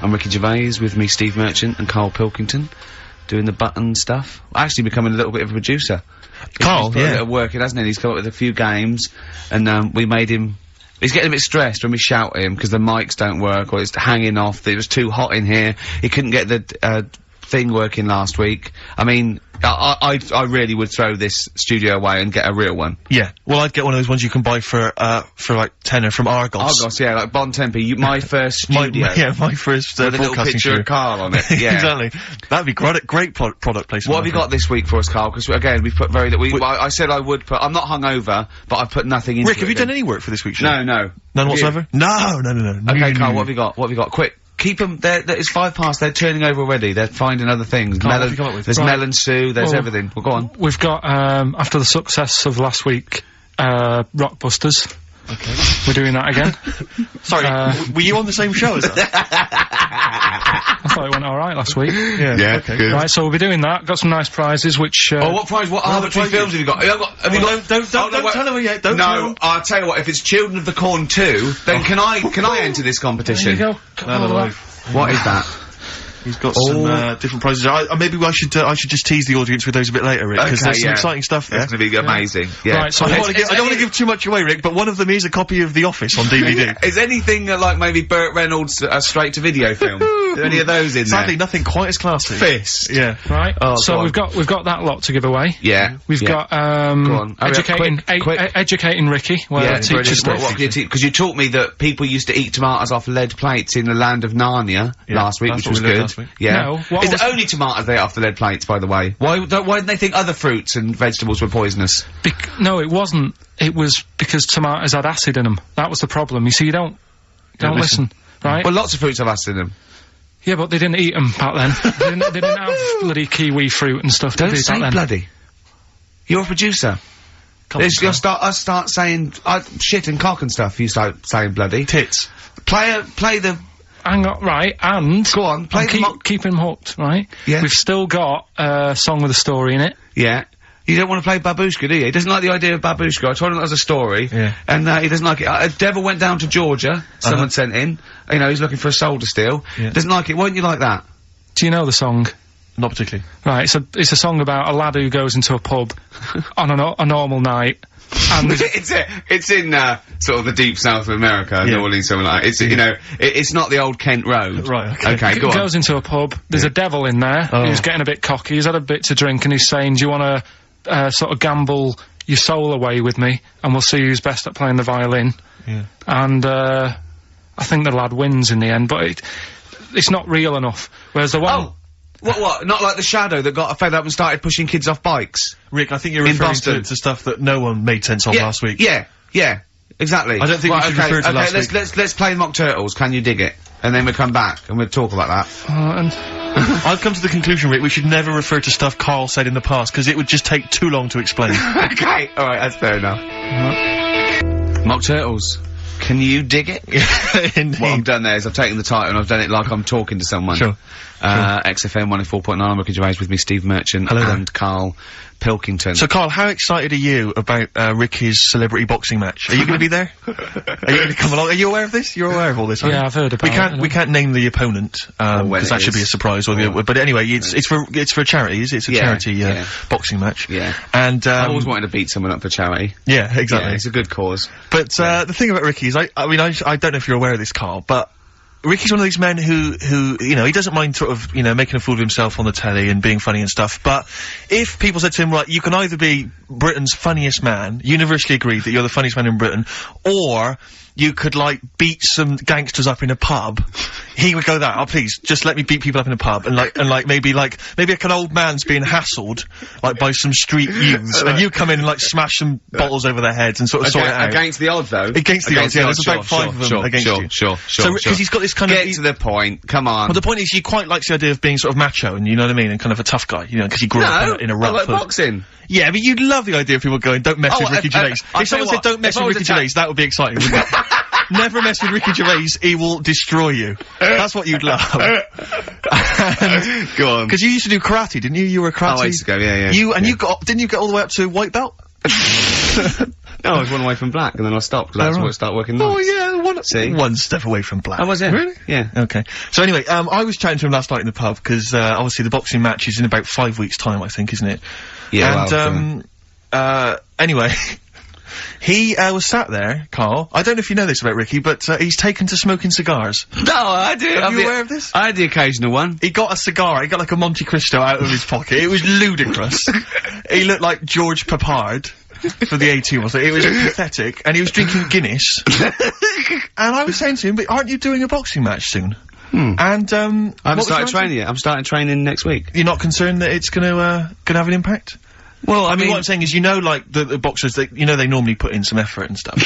I'm Ricky Gervais, with me Steve Merchant and Karl Pilkington, doing the button stuff. Actually becoming a little bit of a producer. Karl, he's put a bit of work in, hasn't he? He's come up with a few games, and we made him... He's getting a bit stressed when we shout at him, because the mics don't work, or it's hanging off, it was too hot in here, he couldn't get the, thing working last week. I mean, I really would throw this studio away and get a real one. Yeah. Well, I'd get one of those ones you can buy for like tenner from Argos. Argos, yeah, like Bon Tempe, my first studio. my first, with a little picture studio. of Karl on it, yeah. Exactly. That'd be great product placement. What have you got this week for us, Karl? Because, again, we've put very little, I said I would put, I'm not hungover, but I've put nothing into it. Rick, have you done any work for this week's show? No. None whatsoever? No. Okay, Karl, what have you got? What have you got? Quick. Keep them, it's 5 past, they're turning over already, they're finding other things. Karl, what have you come up with? There's melon stew, there's everything. Well, go on. We've got, after the success of last week, Rockbusters. Okay. We're doing that again. Sorry, were you on the same show as us? I thought it went alright last week. Yeah, okay. Good. Right, so we'll be doing that. Got some nice prizes, which, Oh, what prize? What arbitrary films have you got? Have you got? Don't tell him yet, don't tell him. I'll tell you what, if it's Children of the Corn 2, then can I enter this competition? there you go. No. What is that? He's got some different prizes. Maybe I should just tease the audience with those a bit later, Rick, because there's some exciting stuff there. It's gonna be amazing. Yeah. Right, so I don't want to give too much away, Rick, but one of them is a copy of The Office on DVD. Is anything like maybe Burt Reynolds' straight-to-video film? Are there any of those in Sadly, nothing quite as classy. Fist. Yeah. Right. Oh, so we've got that lot to give away. Yeah. We've got Go on. educating Ricky. Well, teacher stuff. Because you taught me that people used to eat tomatoes off lead plates in the land of Narnia last week, which was good. Yeah. No, Is it only tomatoes they ate off the lead plates, by the way? Why didn't they think other fruits and vegetables were poisonous? No, it wasn't. It was because tomatoes had acid in them. That was the problem. You see, you don't listen, right? Well, lots of fruits have acid in them. Yeah, but they didn't eat them back then. they didn't have bloody kiwi fruit and stuff. Don't say bloody. You're a producer. You'll start saying shit and cock and stuff. You start saying bloody. Tits. Play the. Hang on, right, and... Go on, keep him hooked, right? Yeah. We've still got a song with a story in it. Yeah. You don't want to play Babushka, do you? He doesn't like the idea of Babushka. I told him that was a story. Yeah. And, he doesn't like it. A devil went down to Georgia. Someone sent in. You know, he's looking for a soul to steal. Yeah. Doesn't like it. Why don't you like that? Do you know the song? Not particularly. Right, it's a song about a lad who goes into a pub on a normal night. And it's in sort of the deep south of America, New Orleans, something like that. It's you know, it's not the old Kent Road. Right. Okay. Go on. Goes into a pub. There's a devil in there. Who's getting a bit cocky. He's had a bit to drink, and he's saying, "Do you want to sort of gamble your soul away with me, and we'll see who's best at playing the violin?" Yeah. And I think the lad wins in the end, but it's not real enough. Whereas the one. Oh. What? Not like the Shadow that got fed up and started pushing kids off bikes? Rick, I think you're referring to stuff that no one made sense of last week. Yeah, exactly. I don't think we should refer to last week. Let's play Mock Turtles, Can You Dig It? And then we'll come back and we'll talk about that. I've come to the conclusion, Rick, we should never refer to stuff Karl said in the past, because it would just take too long to explain. Okay, alright, that's fair enough. Mock Turtles. Can you dig it? Indeed. What I've done there is I've taken the title and I've done it like I'm talking to someone. Sure. XFM 104.9, I'm Ricky Gervais, with me Steve Merchant and Karl Pilkington. So, Karl, how excited are you about Ricky's celebrity boxing match? Are you going to be there? Are you going to come along? Are you aware of this? You're aware of all this, aren't you? Yeah, I've heard about it. We can't name the opponent, because that should be a surprise, but anyway, it's for charities, it's a charity, boxing match. Yeah. And, I always wanted to beat someone up for charity. Yeah, exactly. Yeah, it's a good cause. But, the thing about Ricky is, I don't know if you're aware of this, Karl, but Ricky's one of these men who, you know, he doesn't mind sort of, you know, making a fool of himself on the telly and being funny and stuff, but if people said to him, right, you can either be Britain's funniest man, universally agreed that you're the funniest man in Britain, or you could, like, beat some gangsters up in a pub, he would go that, oh, please, just let me beat people up in a pub, and maybe like an old man's being hassled, like, by some street youths, and you come in and, like, smash some bottles over their heads and sort of sort it out. Against the odds, though? Against the odds, yeah, there's about 5 of them against you. Sure. So, because he's got this kind of... Get to the point, come on. Well, the point is, he quite likes the idea of being sort of macho, and you know what I mean, and kind of a tough guy, you know, because he grew up in a rough... like boxing. Yeah, but you'd love the idea of people going, don't mess with Ricky Gervais. If someone said, don't mess with Ricky Gervais, that would be exciting, wouldn't it? Never mess with Ricky Gervais, he will destroy you. That's what you'd love. Go on. Because you used to do karate, didn't you? You were a karate. Oh, I used to go, yeah. Didn't you get all the way up to white belt? No, I was one away from black, and then I stopped, because that's what started working nice. Oh, yeah, See? One step away from black. Oh, was it? Really? Yeah. Okay. So anyway, I was chatting to him last night in the pub, because, obviously the boxing match is in about 5 weeks' time, I think, isn't it? Yeah, And, anyway, he, was sat there, Carl. I don't know if you know this about Ricky, but, he's taken to smoking cigars. No, I do. Are you aware of this? I had the occasional one. He got a cigar, he got like a Monte Cristo out of his pocket. It was ludicrous. He looked like George Papard for the A-Team, wasn't it? It was pathetic, and he was drinking Guinness. And I was saying to him, but aren't you doing a boxing match soon? And, I haven't started training yet. I'm starting training next week. You're not concerned that it's gonna have an impact? Well, I mean, what I'm saying is, you know, like, the boxers, they normally put in some effort and stuff.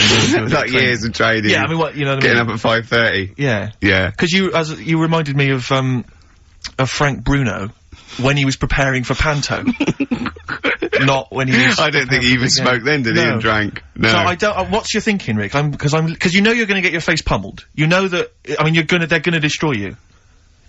Like years of training. Yeah, I mean, what, you know what I mean? Getting up at 5:30. Yeah. Yeah. Because you reminded me of Frank Bruno when he was preparing for Panto. Not when he was. I don't think he even smoked then, did he? And drank. No. So I don't. What's your thinking, Rick? Because you know you're going to get your face pummeled. You know that. I mean, they're going to destroy you.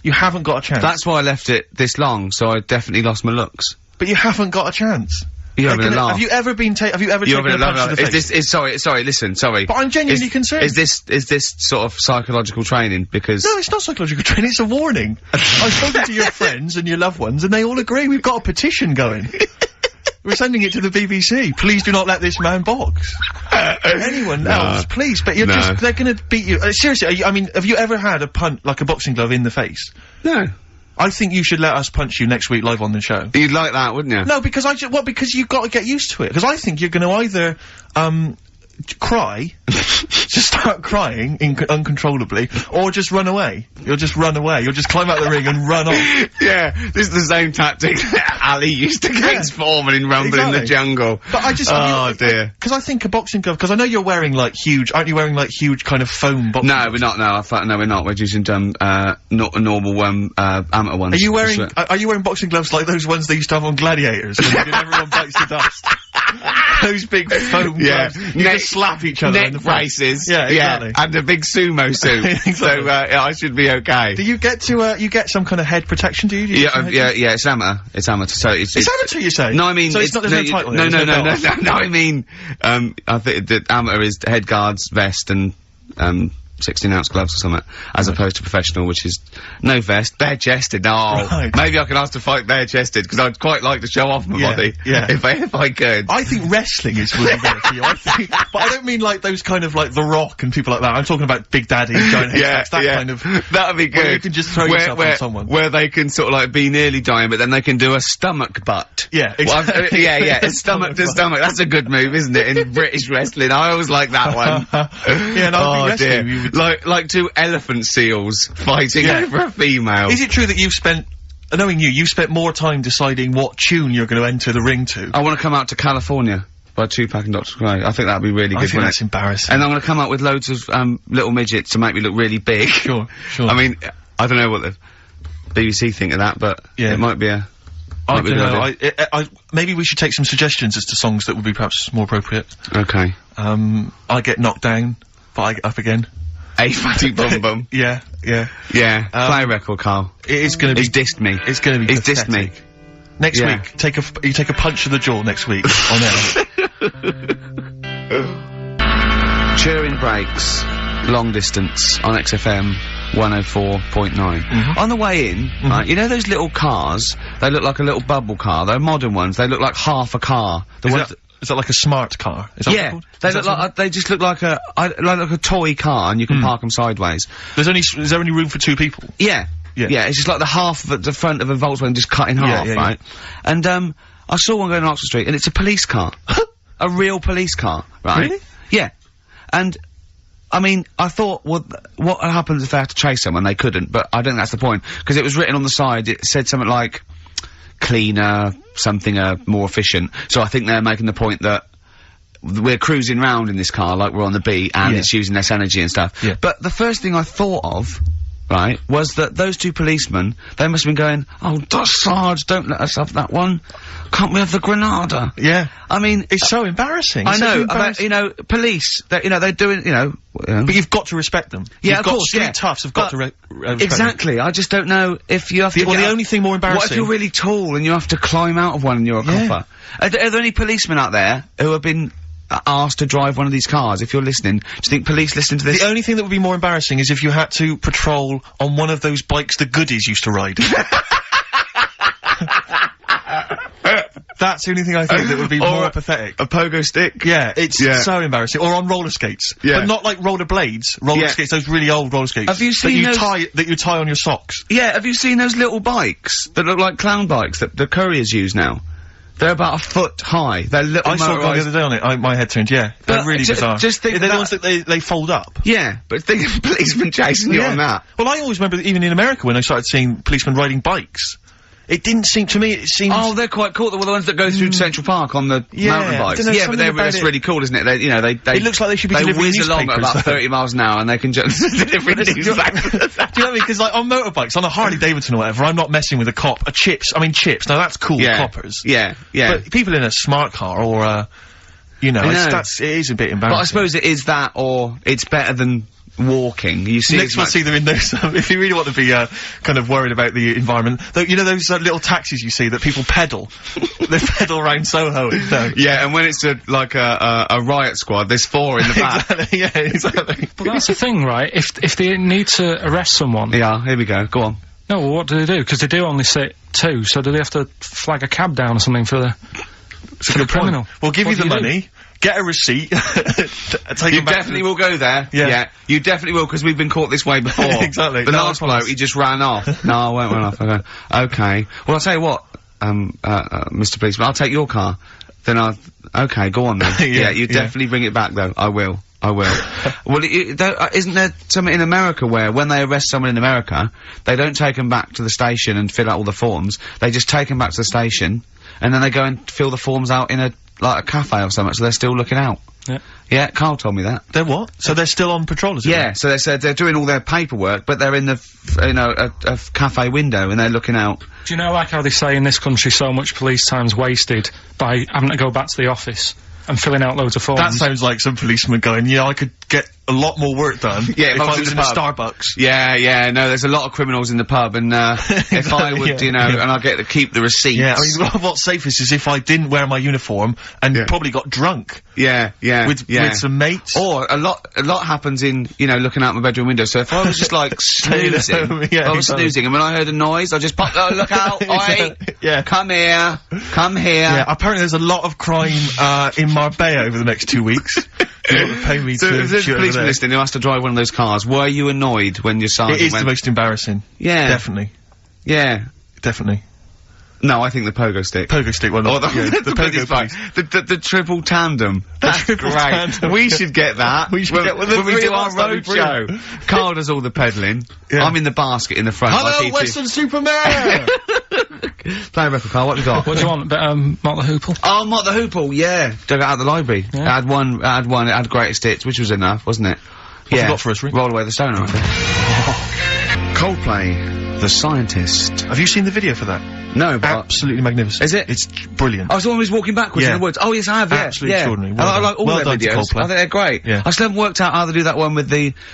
You haven't got a chance. That's why I left it this long. So I definitely lost my looks. But you haven't got a chance. You're having a laugh. Have you ever taken a punch to the face? Sorry, listen, sorry. But I'm genuinely concerned. Is this sort of psychological training? Because no, it's not psychological training. It's a warning. I've spoken to your friends and your loved ones, and they all agree. We've got a petition going. We're sending it to the BBC. Please do not let this man box. Anyone else, please. But they're gonna beat you. Seriously, I mean, have you ever had a punch, like a boxing glove, in the face? No. I think you should let us punch you next week live on the show. You'd like that, wouldn't you? No, because because you've got to get used to it. Because I think you're gonna either, cry, just start crying uncontrollably, or just run away. You'll just run away. You'll just climb out the ring and run off. Yeah, this is the same tactic that Ali used against Foreman in Rumble in the Jungle. But I just, oh dear. Because I think a boxing glove, because I know you're wearing like huge, aren't you wearing like huge kind of foam boxing gloves? We're not, no, we're not. We're using, not normal, amateur ones. Are you wearing boxing gloves like those ones they used to have on Gladiators? And everyone bites the dust. Those big foam gloves. You just slap each other in the braces. Yeah, exactly. And a big sumo suit. Exactly. So, I should be okay. Do you get you get some kind of head protection, do you? Yeah, it's amateur. It's amateur, so it's amateur, you say? No, I mean, so there's no title. No, I mean, I think the amateur is head guards, vest, and, 16-ounce gloves or something, as opposed to professional, which is no vest, bare-chested. No, right. Maybe I can ask to fight bare-chested, because I'd quite like to show off my body. Yeah. If I could. I think wrestling is really better for you. But I don't mean like those kind of like The Rock and people like that. I'm talking about Big Daddy, giant heads, that kind of. That'd be good. Where you can just throw yourself on someone. Where they can sort of like be nearly dying, but then they can do a stomach butt. Yeah, exactly. Yeah, stomach to stomach. That's a good move, isn't it, in British wrestling? I always like that one. Yeah, no, wrestling. Like two elephant seals fighting over a female. Is it true that you've spent, knowing you've spent more time deciding what tune you're going to enter the ring to? I want to come out to California by Tupac and Dr. Dre. I think that'd be really good. I think that's embarrassing. And I'm going to come up with loads of little midgets to make me look really big. Sure. I mean, I don't know what the BBC think of that, but it might be a. I don't know. Maybe we should take some suggestions as to songs that would be perhaps more appropriate. Okay. I get knocked down, but I get up again. A fatty bum bum. Yeah. Play a record, Carl. It is gonna be. He's dissed me. It's gonna be. He's dissed me. Next week, you take a punch to the jaw next week on air. Cheering breaks, long distance on XFM 104.9. On the way in, right, you know those little cars? They look like a little bubble car. They're modern ones. They look like half a car. Is that like a smart car? Is that what it's called? They look like they just look like a toy car, and you can park them sideways. Is there only room for two people? Yeah. It's just like the half of the front of a Volkswagen just cut in half, right? And I saw one going on Oxford Street, and it's a police car, a real police car, right? Really? Yeah. And I mean, I thought, well, what happens if they have to chase someone? They couldn't, but I don't think that's the point, because it was written on the side. It said something like cleaner, something more efficient. So I think they're making the point that we're cruising round in this car like we're on the beat, and it's using less energy and stuff. Yeah. But the first thing I thought of, right, was that those two policemen, they must have been going, oh, Sarge, don't let us have that one. Can't we have the Granada? Yeah. I mean, it's so embarrassing. I know, you know, police, they're doing, you know. But you've got to respect them. Yeah, of course, street toughs have got to respect exactly. them. I just don't know if you have to. Well, the only thing more embarrassing. What if you're really tall and you have to climb out of one and you're a copper? Are there any policemen out there who have been asked to drive one of these cars? If you're listening, do you think police listen to this? The only thing that would be more embarrassing is if you had to patrol on one of those bikes the goodies used to ride. That's the only thing I think that would be more pathetic. A pogo stick? Yeah, it's so embarrassing. Or on roller skates. Yeah. But not like roller blades. Roller skates, those really old roller skates. Have you seen that you tie on your socks. Yeah, have you seen those little bikes that look like clown bikes that the couriers use now? They're about a foot high. They're little I saw a guy the other day on it. My head turned, yeah. They're really bizarre. Just think they're the ones that they fold up. Yeah, but think of policemen chasing you on that. Well, I always remember that even in America when I started seeing policemen riding bikes. It didn't seem to me. It seemed. Oh, they're quite cool. They were the ones that go through Central Park on the mountain bikes. Yeah, but that's really cool, isn't it? They, you know, they. It looks like they should be delivering whiz along at about 30 miles an hour, and they can just deliver news. Do you know what I mean? Because like on motorbikes, on a Harley Davidson or whatever, I'm not messing with a cop. Chips. Now that's cool. Coppers. Yeah. But people in a smart car or you know, it is a bit embarrassing. But I suppose it is that, or it's better than walking. You see, next we'll see them in those. If you really want to be kind of worried about the environment, though, you know those little taxis you see that people pedal. They pedal around Soho. Yeah, and when it's like a riot squad, there's 4 in the back. Exactly. Yeah, exactly. But that's the thing, right? If they need to arrest someone. Yeah, here we go. Go on. No, well, what do they do? Because they do only sit 2, so do they have to flag a cab down or something for the criminal? We'll give you the money. Get a receipt. Take you definitely will go there. Yeah. You definitely will, because we've been caught this way before. Exactly. The last bloke, he just ran off. No, I won't run off. Okay. Well, I'll tell you what, Mr. Policeman, I'll take your car. Then okay, go on then. Yeah, you definitely bring it back though. I will. Well, isn't there something in America where when they arrest someone in America, they don't take them back to the station and fill out all the forms, they just take them back to the station, and then they go and fill the forms out in a cafe or something, so they're still looking out. Yeah. Yeah, Carl told me that. They're what? So they're still on patrol, is it? Yeah, so they said they're doing all their paperwork, but they're in the, a cafe window, and they're looking out. Do you know, like how they say in this country so much police time's wasted by having to go back to the office and filling out loads of forms? That sounds like some policeman going, yeah, I could get a lot more work done if I was in a Starbucks. Yeah, no, there's a lot of criminals in the pub, and if I would, you know, and I get to keep the receipts. Yeah, I mean, what's safest is if I didn't wear my uniform and probably got drunk. Yeah. With some mates. Or a lot happens in, you know, looking out my bedroom window, so if I was just like snoozing, snoozing, and when I heard a noise, I just popped, look out, oi! Yeah. Come here. Yeah, apparently there's a lot of crime, in Marbella over the next 2 weeks. You want to pay me so if there's a policeman listening who has to drive one of those cars, were you annoyed when your sergeant It is the most embarrassing. Yeah. Definitely. Yeah. Definitely. No, I think the pogo stick. Pogo stick one. Or the pogo bike. The triple tandem. That's great. Tandem. We should get that. We should get when we do our road show. Carl does all the pedalling. Yeah. I'm in the basket in the front. Hello, Western Superman! Play a record, Carl. What have you got? What do you want? Mott the Hoople? Oh, Mott the Hoople, yeah. Dug it out of the library. Yeah. It had one, it had Greatest Hits, which was enough, wasn't it? What you got for us, Rick? Roll Away the Stone, I think. Coldplay, The Scientist. Have you seen the video for that? No, but... Absolutely magnificent. Is it? It's brilliant. Oh, it's the one who's walking backwards in the woods. Oh, yes, I have, Absolutely extraordinary. Well I like all their videos. I think they're great. Yeah. I still haven't worked out how to do that one with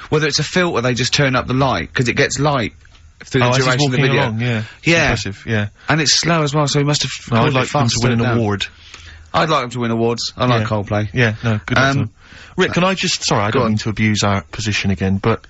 whether it's a filter, they just turn up the light, because it gets light through the duration of the video. Along, yeah. Impressive, yeah. And it's slow as well, so he must have... I'd like them to win an award. I'd like them to win awards. I like Coldplay. Yeah, no, good luck to them. Rick, can I just... Sorry, I don't mean to abuse our position again, but...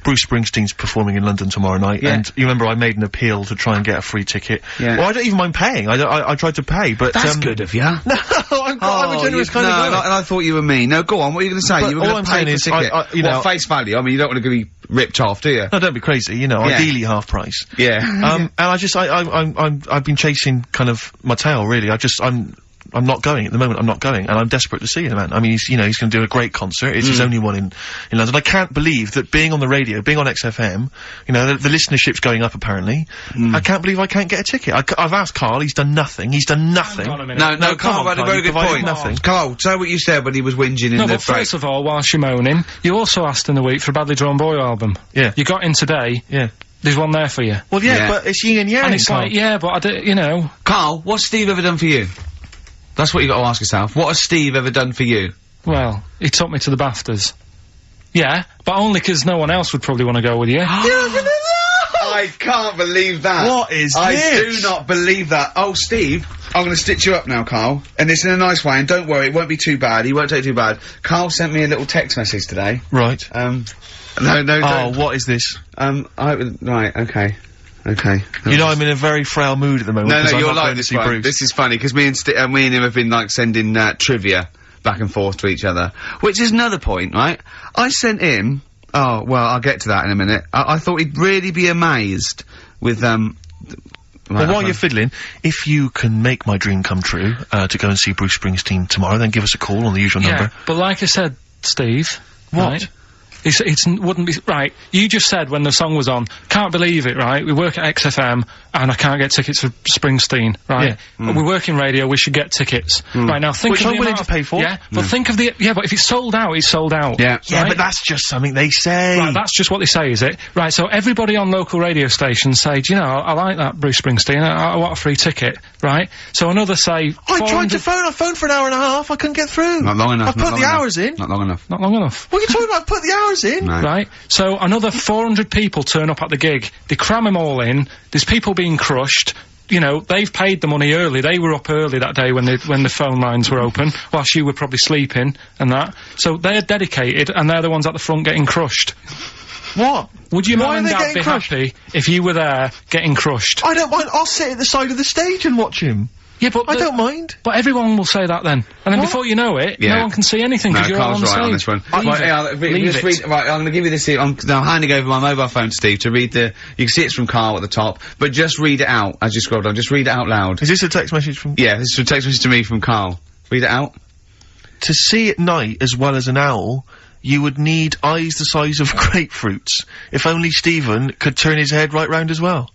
Bruce Springsteen's performing in London tomorrow night, and you remember I made an appeal to try and get a free ticket. Yeah. Well, I don't even mind paying. I tried to pay, but that's good of you. No, I'm a generous kind of guy. And I thought you were me. No, go on. What are you going to say? But you were going to pay for a ticket. You know, face value. I mean, you don't want to be ripped off, do you? No, don't be crazy. You know, ideally half price. Yeah. And I've been chasing kind of my tail really. I'm not going at the moment. I'm not going, and I'm desperate to see him, man. I mean, he's going to do a great concert. It's his only one in London. I can't believe that being on the radio, being on XFM, you know, the listenership's going up apparently. I can't believe I can't get a ticket. I've asked Carl. He's done nothing. No, Carl had a very good point. Nothing. Carl, say what you said when he was whinging in the break. First of all, whilst you're moaning, you also asked in the week for a Badly Drawn Boy album. Yeah. You got in today. Yeah. There's one there for you. Well, but it's yin and yang. And it's like, but I don't, you know. Carl, what's Steve ever done for you? That's what you got to ask yourself. What has Steve ever done for you? Well, he took me to the BAFTAs. Yeah, but only 'cause no one else would probably want to go with you. I I can't believe that. What is this? I do not believe that. Oh, Steve, I'm gonna stitch you up now, Carl. And it's in a nice way, and don't worry, it won't be too bad. He won't take it too bad. Carl sent me a little text message today. Right. No, Oh, what is this? Right, okay. Okay. You know I'm in a very frail mood at the moment. No, I'm you're not like going to this see one. Bruce. This is funny, because me and him have been, like, sending, trivia back and forth to each other. Which is another point, right? I sent him... Oh, well, I'll get to that in a minute. I thought he'd really be amazed with, Well, while you're fiddling, if you can make my dream come true, to go and see Bruce Springsteen tomorrow, then give us a call on the usual number. But like I said, Steve... What? Right, it wouldn't be... Right, you just said when the song was on, can't believe it, right? We work at XFM, and I can't get tickets for Springsteen, right? Yeah. We work in radio, we should get tickets. Right, now think Which of I'm the willing amount to pay for. Yeah, but think of the... Yeah, but if it's sold out, it's sold out. Yeah. Yeah, right? but that's just something they say. Right, that's just what they say, is it? Right, so everybody on local radio stations say, do you know, I like that Bruce Springsteen, I want a free ticket, right? So another say... I tried to phone, I phoned for an hour and a half, I couldn't get through. Not long enough. I put the hours in. Not long enough. Not long enough. What are you talking about? I put the hours in. No. Right? So another 400 people turn up at the gig. They cram them all in. There's people being crushed. You know, they've paid the money early. They were up early that day when the phone lines were open, whilst you were probably sleeping and that. So they're dedicated, and they're the ones at the front getting crushed. What? Would your Why mum and are they dad getting be crushed? happy if you were there getting crushed? I don't mind. I'll sit at the side of the stage and watch him. Yeah, but I don't mind. But everyone will say that then, and then before you know it, Yeah. no one can see anything No, because you're all on Carl's the right stage. on this one. Leave it. Right, I'm gonna give you this here. I'm handing over my mobile phone to Steve to read the... You can see it's from Carl at the top, but just read it out as you scroll down. Just read it out loud. Is this a text message from... Yeah, this is a text message to me from Carl. Read it out. To see at night as well as an owl, you would need eyes the size of grapefruits. If only Stephen could turn his head right round as well.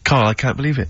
Carl, I can't believe it.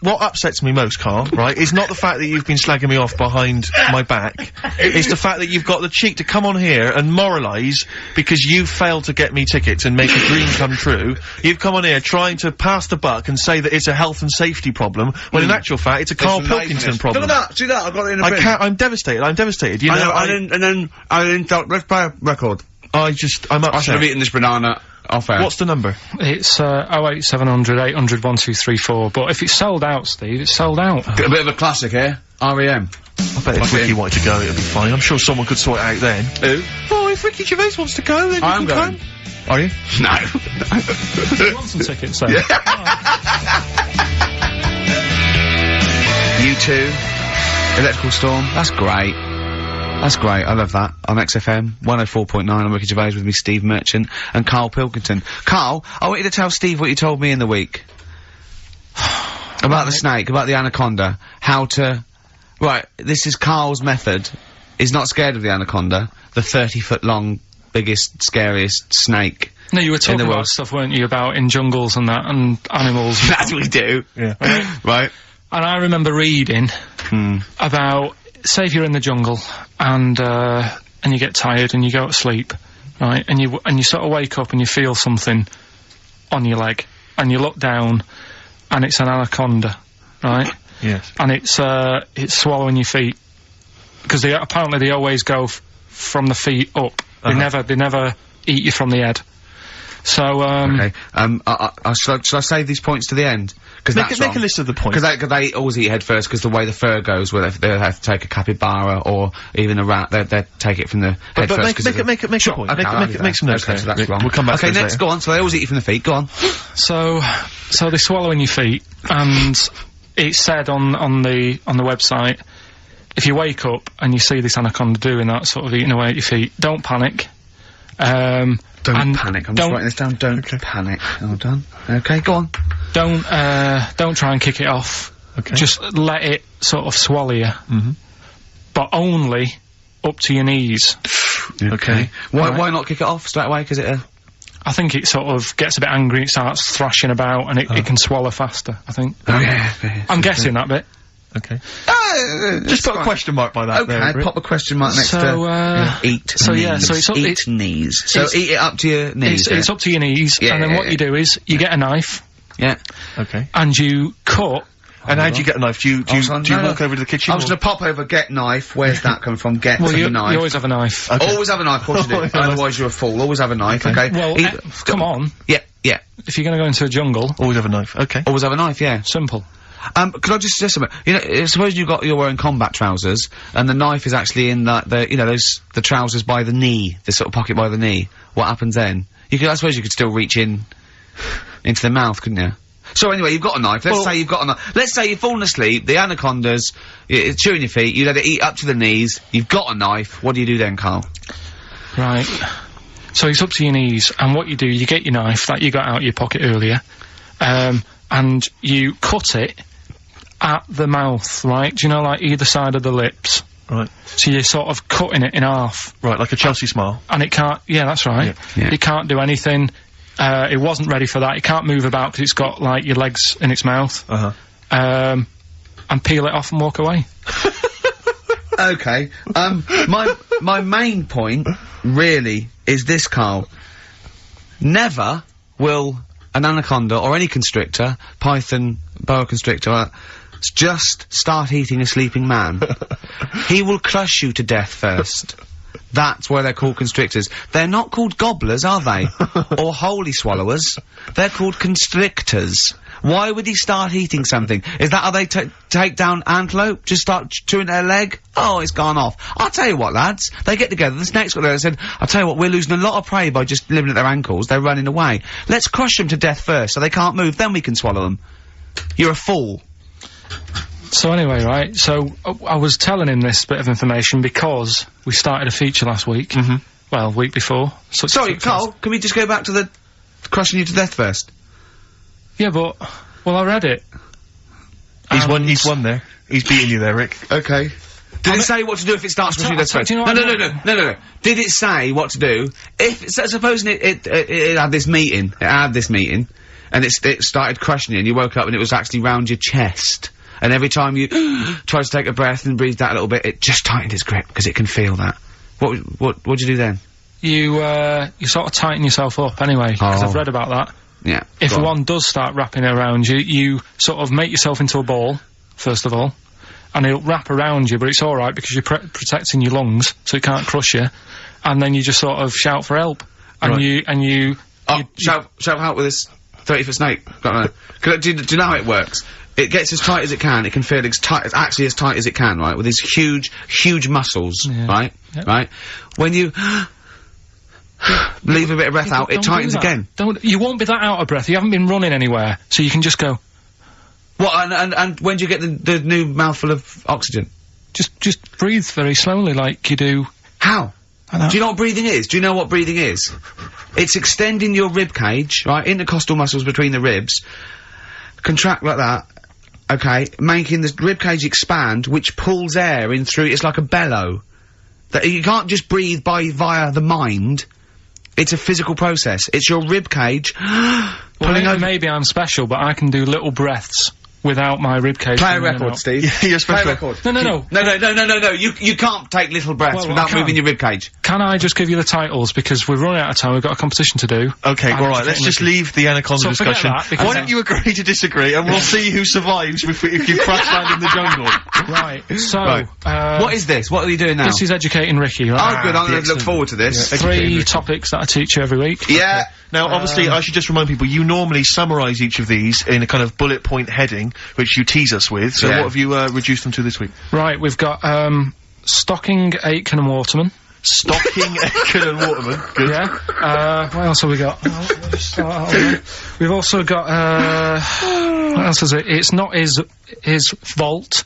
What upsets me most, Carl, right, is not the fact that you've been slagging me off behind my back. It's the fact that you've got the cheek to come on here and moralise because you failed to get me tickets and make a dream come true. You've come on here trying to pass the buck and say that it's a health and safety problem, when in actual fact it's a Karl Pilkington problem. Look at that, see that, I've got it in a bin. I'm devastated, you know, and then I thought, let's play a record. I'm I should upset. have eaten this banana off air. What's the number? It's 08700 800 1234. But if it's sold out, Steve, it's sold out. A bit of a classic here. R.E.M. I bet if Ricky wanted to go, it'd be fine. I'm sure someone could sort it out then. Who? Oh, if Ricky Gervais wants to go, then you I'm can going. come. Are you? No. You want some tickets, then? U2. Electrical Storm. That's great. That's great. I love that. On XFM 104.9. I'm Ricky Gervais with me, Steve Merchant and Karl Pilkington. Karl, I want you to tell Steve what you told me in the week about the snake, about the anaconda. How to... Right, this is Karl's method. He's not scared of the anaconda, the 30-foot long, biggest, scariest snake. No, you were talking the about world. stuff, weren't you, about in jungles and that, and animals. That's what we do. Yeah. Right. And I remember reading about, say if you're in the jungle, and you get tired and you go to sleep, right, and you sort of wake up and you feel something on your leg, and you look down, and it's an anaconda, right? Yes. And it's swallowing your feet, because apparently they always go from the feet up. They never eat you from the head. So, Okay. Shall I save these points to the end? Cause Make a list of the points. Because they always eat head first, because the way the fur goes, where they have to take a capybara or even a rat, they take it from the head But first. make a point. Okay, Make some notes okay, there. so that's wrong. We'll come back to Okay, this next, later. go on. So they always eat you from the feet. Go on. So they're swallowing your feet, and it said on the website, if you wake up and you see this anaconda doing that, sort of eating away at your feet, don't panic. Don't panic. I'm just writing this down. Don't panic. Hold done. Okay, go on. Don't try and kick it off. Okay. Just let it sort of swallow you. But only up to your knees. Okay. Why not kick it off straight away? Because I think it sort of gets a bit angry, it starts thrashing about, and it can swallow faster, I think. Oh, yeah. I'm guessing that bit. Okay. Just put a question mark by that. Okay, pop a question mark next So, to eat so knees. yeah, so it's up- eat knees. So eat it up to your knees. It's up to your knees, Yeah, and then what you do is, you get a knife, Yeah. Okay. and you cut And how do you get a knife? Do you walk over to the kitchen? I was gonna pop over, get knife. Where's that coming from? Get well, you knife. You always have a knife. Okay. Always have a knife, of course you do. Otherwise you're a fool. Always have a knife, okay? Well, come on. Yeah. If you're gonna go into a jungle... Always have a knife, okay. Always have a knife, yeah. Simple. Could I just suggest something? You know, suppose you're wearing combat trousers, and the knife is actually in the trousers by the knee, the sort of pocket by the knee. What happens then? I suppose you could still reach into the mouth, couldn't you? So anyway, you've got a knife. Let's say you've got a knife. Let's say you've fallen asleep, the anaconda's chewing your feet, you let it eat up to the knees, you've got a knife. What do you do then, Carl? Right. So it's up to your knees, and what you do, you get your knife that you got out of your pocket earlier, and you cut it at the mouth, right? Do you know, like, either side of the lips? Right. So you're sort of cutting it in half. Right, like a Chelsea smile. And it can't... Yeah, that's right. Yeah. It can't do anything. It wasn't ready for that. It can't move about because it's got, like, your legs in its mouth. And peel it off and walk away. Okay. My main point, really, is this, Carl. Never will an anaconda or any constrictor, python, boa constrictor, just start eating a sleeping man. He will crush you to death first. That's why they're called constrictors. They're not called gobblers, are they? Or holy swallowers. They're called constrictors. Why would he start eating something? Is that how they take down antelope? Just start chewing their leg? Oh, it's gone off. I'll tell you what, lads. They get together, the snakes got there and said, I'll tell you what, we're losing a lot of prey by just living at their ankles. They're running away. Let's crush them to death first so they can't move, then we can swallow them. You're a fool. So anyway, right, so I was telling him this bit of information because we started a feature last week. Well, week before. Sorry, Carl, can we just go back to the crushing you to death first? Yeah, but... Well, I read it. He's won there. He's beating you there, Rick. Okay. Did it say what to do if it starts crushing you to death first? No. Did it say what to do? Supposing it had this meeting, and it started crushing you, and you woke up and it was actually round your chest. And every time you tried to take a breath and breathed out a little bit, it just tightened its grip, because it can feel that. What'd you do then? You sort of tighten yourself up anyway, because I've read about that. Yeah. If one does start wrapping around you, you sort of make yourself into a ball, first of all, and it'll wrap around you, but it's alright because you're protecting your lungs, so it can't crush you, and then you just sort of shout for help. And you shout help with this 30-foot snake. Do you know how it works? It gets as tight as it can. It can feel actually as tight as it can, right? With these huge muscles, right? Yep. Right? When you leave a bit of breath out, it tightens again. You won't be that out of breath. You haven't been running anywhere, so you can just go. What? And when do you get the new mouthful of oxygen? Just breathe very slowly, like you do. How? Do you know what breathing is? Do you know what breathing is? It's extending your rib cage, right? Intercostal muscles between the ribs. Contract like that. Okay, making the rib cage expand, which pulls air in through. It's like a bellow. That you can't just breathe via the mind. It's a physical process. It's your rib cage pulling over. Maybe I'm special, but I can do little breaths without my rib cage. Play a record, Steve. You're special. Play a record. No. You can't take little breaths without moving your rib cage. Can I just give you the titles, because we're running out of time, we've got a competition to do. Okay, alright, let's just leave the anaconda discussion. Why don't you agree to disagree, and we'll see who survives if you crash land in the jungle. Right, so, what is this? What are you doing now? This is Educating Ricky, right? Oh, good, I'm gonna look forward to this. Yeah, 3 topics that I teach you every week. Yeah. Now, obviously, I should just remind people, you normally summarise each of these in a kind of bullet point heading, which you tease us with, so what have you, reduced them to this week? Right, we've got, Stocking, Aitken and Waterman. Stocking, Aitken and Waterman, good. Yeah, what else have we got? We've also got, what else is it? It's not his vault.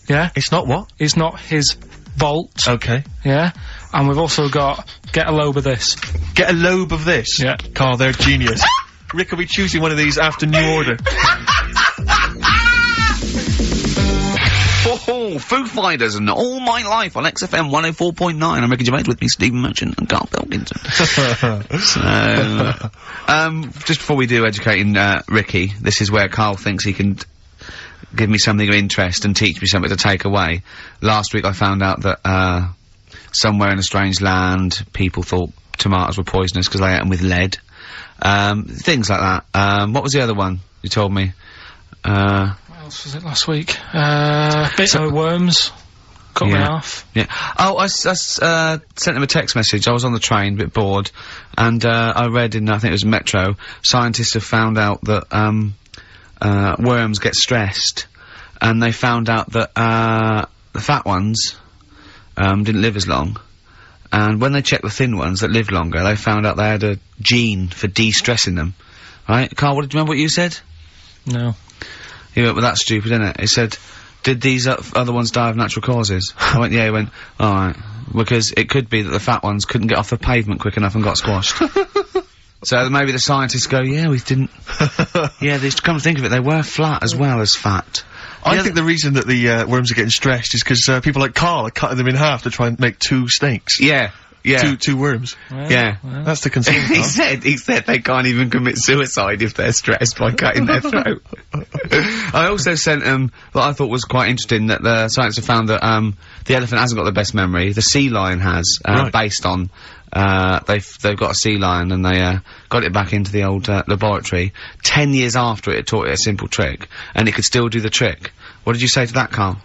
Yeah? It's not what? It's not his vault. Okay. Yeah? And we've also got, Get a Lobe of This. Get a Lobe of This? Yeah. Carl, they're genius. Rick will be choosing one of these after New Order. Foo Fighters and All My Life on XFM 104.9. I'm Ricky Gervais, with me, Stephen Merchant and Karl Pilkington. So, just before we do Educating Ricky, this is where Karl thinks he can give me something of interest and teach me something to take away. Last week I found out that, somewhere in a strange land, people thought tomatoes were poisonous because they ate them with lead. Things like that. What was the other one you told me? What else was it last week? Bit of worms. Cut me off. Yeah. Oh, I sent him a text message. I was on the train, a bit bored, and I read in, I think it was Metro, scientists have found out that worms get stressed, and they found out that the fat ones didn't live as long, and when they checked the thin ones that lived longer, they found out they had a gene for de-stressing them. Right, Carl? Do you remember what you said? No. He went, well, that's stupid, isn't it? He said, did these other ones die of natural causes? I went, yeah. He went, alright. Because it could be that the fat ones couldn't get off the pavement quick enough and got squashed. So maybe the scientists go, yeah, we didn't... yeah, they come to think of it, they were flat as well as fat. I think the reason that the worms are getting stressed is because people like Karl are cutting them in half to try and make 2 snakes. Yeah. Yeah. Two worms. Well, Yeah. well. That's the concern. he said they can't even commit suicide if they're stressed by cutting their throat. I also sent what I thought was quite interesting, that the scientists have found that the elephant hasn't got the best memory. The sea lion has, Right. based on they've got a sea lion and they got it back into the old laboratory. 10 years after it taught it a simple trick, and it could still do the trick. What did you say to that, Carl?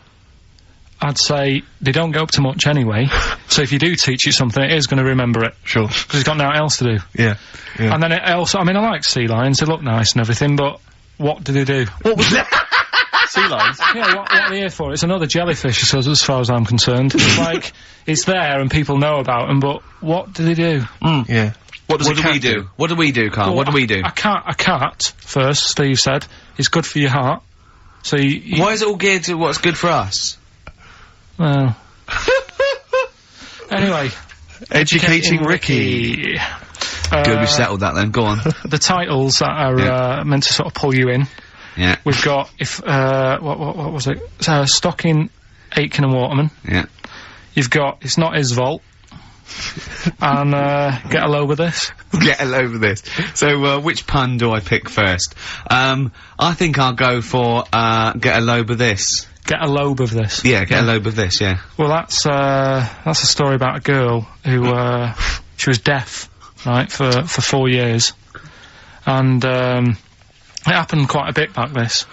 I'd say they don't go up to much anyway, so if you do teach it something, it is going to remember it. Sure. Because it's got nothing else to do. Yeah. Yeah. And then it also, I mean, I like sea lions, they look nice and everything, but what do they do? What was it? Sea lions? Yeah, what are they here for? It's another jellyfish, as far as I'm concerned. It's like, it's there and people know about them, but what do they do? Yeah. What does a cat do? What do we do, Carl? Well, what do we do? A cat, first, Steve said, is good for your heart. So you Why is it all geared to what's good for us? well... Anyway. Educating Ricky. Good, we've settled that then. Go on. The titles that are meant to sort of pull you in. Yeah. We've got, what was it? Stocking, Aitken and Waterman. Yeah. You've got It's Not His Vault. And, Get a Load with This. Get a load of this. So, which pun do I pick first? I think I'll go for, get a load of this. Get a lobe of this. Yeah, get a load of this, yeah. Well, that's a story about a girl who, she was deaf, right, for 4 years. And, it happened quite a bit back this.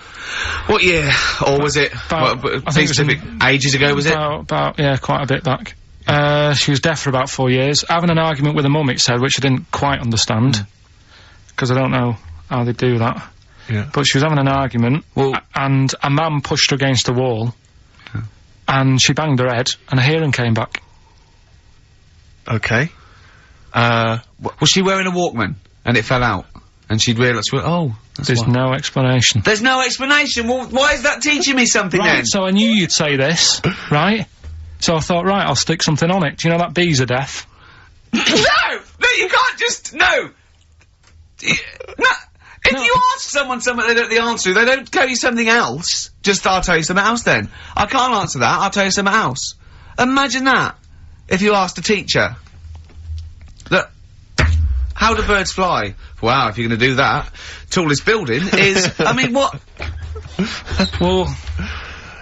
What year? Or was it, I think it was ages ago, was it? About, yeah, quite a bit back. She was deaf for about 4 years, having an argument with her mum, it said, which I didn't quite understand. Because I don't know how they do that. Yeah. But she was having an argument, Well- and a man pushed her against a wall, and she banged her head, and her hearing came back. Okay. Was she wearing a Walkman? And it fell out? And she'd realised, well, oh, that's There's why. no explanation. There's no explanation. Well, why is that teaching me something then? Right, so I knew you'd say this, right? So I thought, right, I'll stick something on it. Do you know that bees are deaf? No! No, you can't just, no! No! If No. you ask someone something they don't know the answer to, they don't tell you something else. Just, I'll tell you something else then. I can't answer that, I'll tell you something else. Imagine that. If you asked a teacher. Look, how do birds fly? Wow, if you're gonna do that, tallest building is, I mean, what? Well,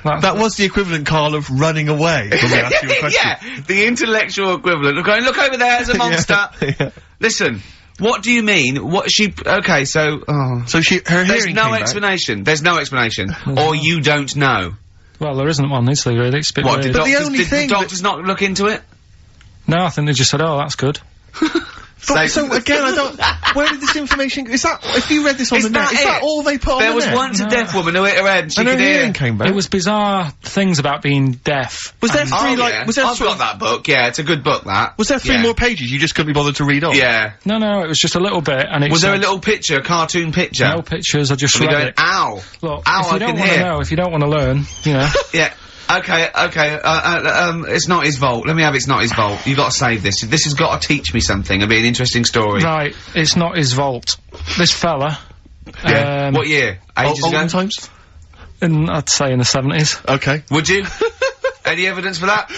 That was the equivalent, Karl, of running away when we asked you a question. Yeah, the intellectual equivalent of going, look over there, there's a monster. Yeah. Listen, what do you mean? What she, okay, so, oh. So her There's hearing no came back. explanation. There's no explanation. Or you don't know. well, there isn't one, is there, really? It's a bit What, weird. did, But the doctors, only did thing the doctors not look into it? No, I think they just said, oh, that's good. But, so again, I don't. Where did this information? Is that if you read this on Is the net? that Is that it? all they put on There the was net? once a deaf woman who hit her head and she And her could hear. hearing came back. It was bizarre things about being deaf. Was there and- three Oh, like? yeah. Was there I've sort got of- that book, yeah, it's a good book, that. Was there 3 Yeah. more pages you just couldn't be bothered to read on? Yeah. No, it was just a little bit, and it Was there a said- little picture, a cartoon picture? No pictures, I just We read going, it. ow! Look, Ow, if you I don't can want to hear. know, if you don't want to learn, you know. Yeah. Okay, it's not his fault. Let me have It's Not His Fault. You gotta save this. This has gotta teach me something. It'll be an interesting story. Right, it's not his vault. This fella, Yeah. What year? Ages ago? Olden times. I'd say in the 70s, Okay. Would you? Any evidence for that?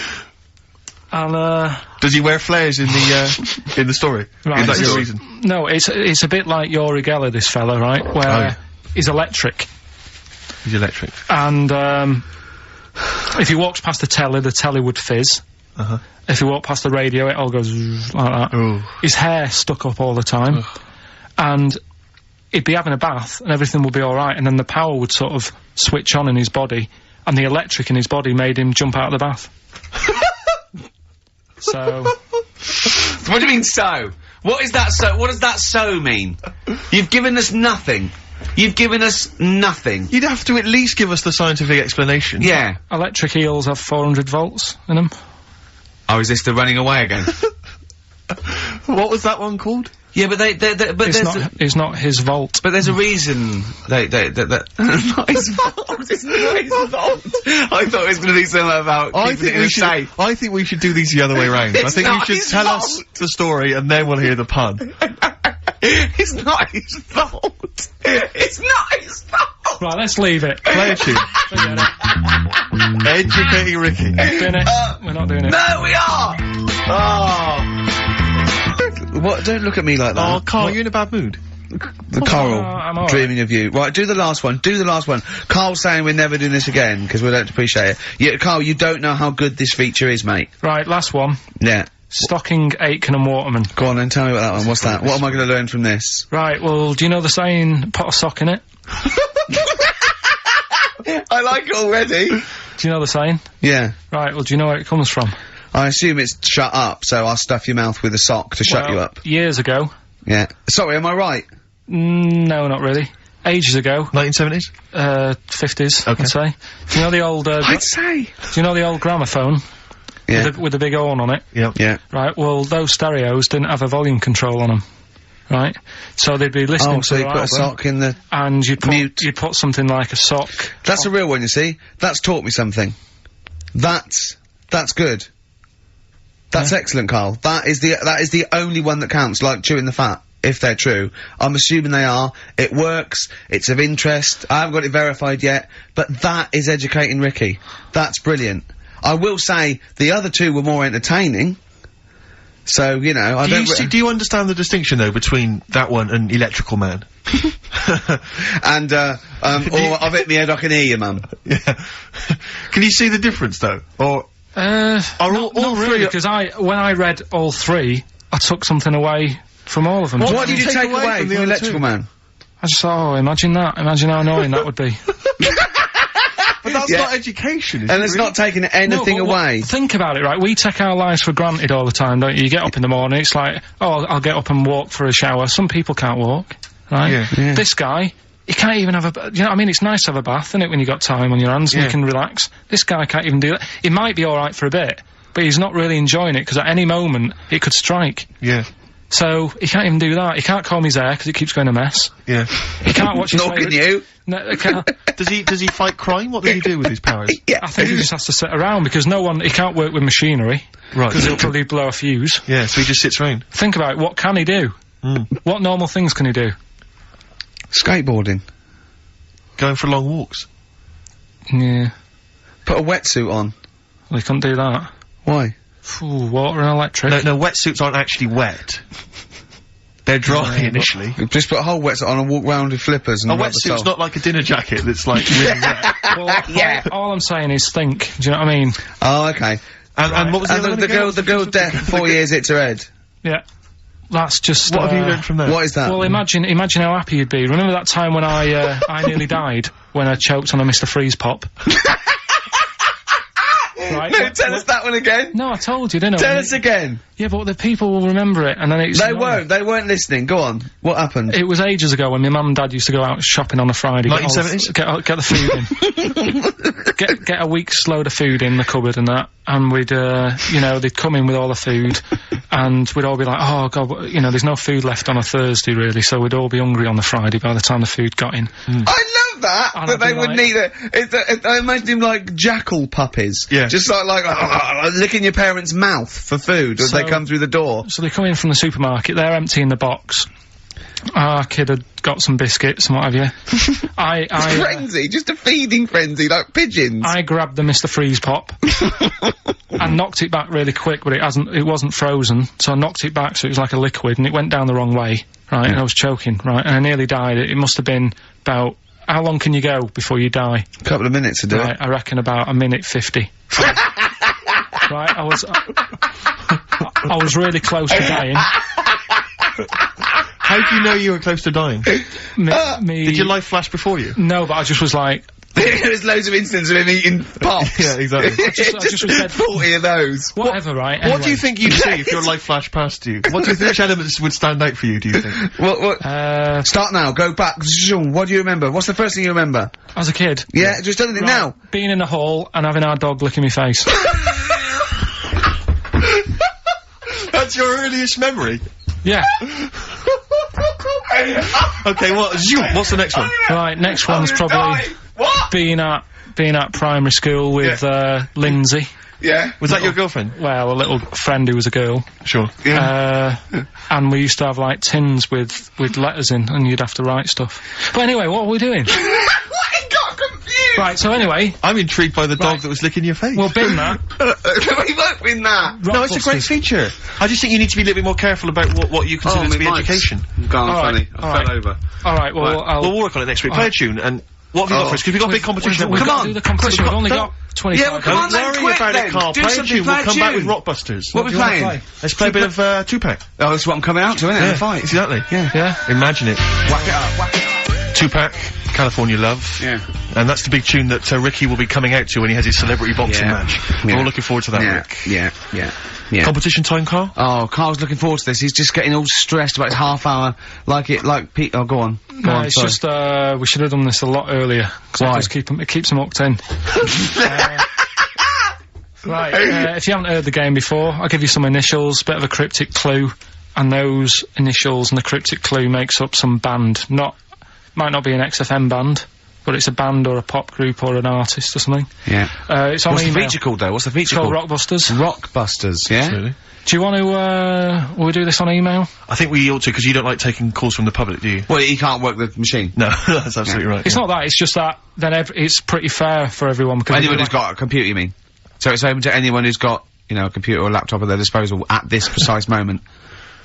and Does he wear flares in the story? Right, Is that this- your reason? no, it's a bit like Yori Geller, this fella, right, where Oh, yeah. he's electric, He's electric. and if he walks past the telly would fizz. Uh-huh. If he walked past the radio, it all goes like that. Oh. His hair stuck up all the time, and he'd be having a bath and everything would be alright, and then the power would sort of switch on in his body, and the electric in his body made him jump out of the bath. So... What do you mean, so? What is that so? What does that so mean? You've given us nothing. You've given us nothing. You'd have to at least give us the scientific explanation. Yeah. Electric eels have 400 volts in them. Oh, is this the running away again? What was that one called? Yeah, but It's not his vault. But there's a reason that not his fault. It's not his fault. I thought it was going to be something about keeping it in a safe. I think we should do these the other way round. I think you should tell us the story and then we'll hear the pun. It's not his fault. It's not his fault. Right, let's leave it. Play a tune. Educating Ricky. Doing it. We're not doing it. No, we are. Oh. What? Don't look at me like that. Oh, Carl, you're in a bad mood. The Coral, I'm all right. dreaming of you. Right, do the last one. Do the last one. Carl's saying we're never doing this again because we don't appreciate it. Yeah, Carl, you don't know how good this feature is, mate. Right, last one. Yeah. Stocking, Aitken and Waterman. Go on then, tell me about that one. What's that? What am I going to learn from this? Right, well, do you know the saying, put a sock in it? I like it already. Do you know the saying? Yeah. Right, well, do you know where it comes from? I assume it's shut up, so I'll stuff your mouth with a sock to shut you up. Years ago. Yeah. Sorry, am I right? No, not really. Ages ago. 1970s? 50s, Okay. I'd say. Do you know the old, I'd say. do you know the old gramophone? Yeah. With the big horn on it? Yep. Yeah. Right, well, those stereos didn't have a volume control on them. Right? So they'd be listening Oh, to so you the put a album, sock in the... and you'd mute. put something like a sock. That's a real one, you see. That's taught me something. That's good. That's excellent, Carl. That is the only one that counts, like chewing the fat, if they're true. I'm assuming they are. It works. It's of interest. I haven't got it verified yet, but that is educating Ricky. That's brilliant. I will say, the other two were more entertaining. So, you know, Do you understand the distinction, though, between that one and Electrical Man? And, or I've hit me head, I can hear you, Mum. Yeah. Can you see the difference, though? Or... not really, because when I read all three, I took something away from all of them. What did you take away from the Electrical Man? I just thought, oh, imagine that. Imagine how annoying that would be. But that's not education, is And it it's really? not taking anything No, but away. Think about it, right? We take our lives for granted all the time, don't you? You get up in the morning, it's like, oh, I'll get up and walk for a shower. Some people can't walk, right? Yeah. This guy, he can't even have a, you know what I mean? It's nice to have a bath, isn't it, when you got time on your hands and you can relax. This guy can't even do that. It might be alright for a bit, but he's not really enjoying it, because at any moment, it could strike. Yeah. So, he can't even do that. He can't comb his hair, because it keeps going a mess. Yeah. He can't watch his Nor can favourite- you. No, he can't. Does he fight crime? What does he do with his powers? Yeah. I think he just has to sit around, because he can't work with machinery. Right. Because he'll probably blow a fuse. Yeah, so he just sits around. Think about it, what can he do? What normal things can he do? Skateboarding. Going for long walks. Yeah. Put a wetsuit on. Well, he couldn't do that. Why? Ooh, water and electric. No, wetsuits aren't actually wet. They're dry initially. You just put a whole wetsuit on and walk round with flippers and A rub the wetsuit's sole. not like a dinner jacket that's like really wet. Well, all I'm saying is think. Do you know what I mean? Oh, okay. And what was the other one the again? girl deaf for 4 years hits her head. Yeah. That's just, What have you learned from that? What is that? Well, imagine how happy you'd be. Remember that time when I nearly died? When I choked on a Mr. Freeze Pop? Right? No, tell us that one again. No, I told you, didn't I? Tell us again. Yeah, but the people will remember it, and then it's... They weren't listening. Go on. What happened? It was ages ago when my mum and dad used to go out shopping on a Friday. 1970s? Get the food in. get a week's load of food in the cupboard and that, and we'd, you know, they'd come in with all the food, and we'd all be like, oh god, you know, there's no food left on a Thursday really, so we'd all be hungry on the Friday by the time the food got in. I love that! And That I'd they be would like- need it. I imagine him like jackal puppies. Yeah. Just like licking your parents' mouth for food as they come through the door. So they come in from the supermarket, they're emptying the box. Our kid had got some biscuits and what have you. Frenzy, just a feeding frenzy, like pigeons. I grabbed the Mr. Freeze Pop and knocked it back really quick, but it wasn't frozen, so I knocked it back so it was like a liquid, and it went down the wrong way, right, and I was choking, right, and I nearly died. It must have been about, how long can you go before you die? A couple of minutes to do Right, it. I reckon about a minute 50. Right, I was really close to dying. How do you know you were close to dying? Me. Did your life flash before you? No, but I just was like. There's loads of instances of him eating pops. Yeah, exactly. I just was dead. 40 of those. Whatever, right? What do you think you'd see if your life flashed past you? What do you think, which elements would stand out for you, do you think? What? Start now, go back. What do you remember? What's the first thing you remember? As a kid. Yeah, just anything now. Being in a hall and having our dog licking my face. That's your earliest memory? Yeah. Okay, what's the next one? Right, next one's probably being at primary school with Lindsay. Yeah. Was that your girlfriend? Well, a little friend who was a girl. Sure. And we used to have like tins with letters in, and you'd have to write stuff. But anyway, what are we doing? What? Got confused. Right. So anyway, I'm intrigued by the dog that was licking your face. well, bin that. We won't win that. No, it's a great feature. I just think you need to be a little bit more careful about what you consider to be education. Gone All funny. right, I fell over. All right. Well, We'll work on it next week. Play a tune and. What have you got for us? Because we've got a big competition. We've Come got on. to do the competition. We've only got 25 Yeah, well, come on, Don't then, worry quick, about then. it, Carl. Do Play a something, tune. play We'll a come back tune. with Rockbusters. What are we playing? Let's play a bit of Tupac. Oh, that's what I'm coming out to, isn't it? Yeah, Fight. exactly. Yeah. Imagine it. Whack it up, whack it up. Tupac, California Love. Yeah. And that's the big tune that Ricky will be coming out to when he has his celebrity boxing match. We're all looking forward to that, Rick. Yeah. Competition time, Carl? Oh, Carl's looking forward to this. He's just getting all stressed about his half hour. Like Pete. Oh, go on. Go on, it's sorry. just, we should have done this a lot earlier. Why? It keeps them hooked in. Right, if you haven't heard the game before, I'll give you some initials, bit of a cryptic clue, and those initials and the cryptic clue makes up some band. Might not be an XFM band, but it's a band or a pop group or an artist or something. Yeah. It's on What's the email. feature called, though? What's the feature It's called called? Rockbusters. Rockbusters, yeah? Absolutely. Do you want to, will we do this on email? I think we ought to, because you don't like taking calls from the public, do you? Well, he can't work the machine. No, that's absolutely right. It's not that, it's just that then it's pretty fair for everyone. Because Anyone who's got a computer, you mean? So it's open to anyone who's got, you know, a computer or laptop at their disposal at this precise moment.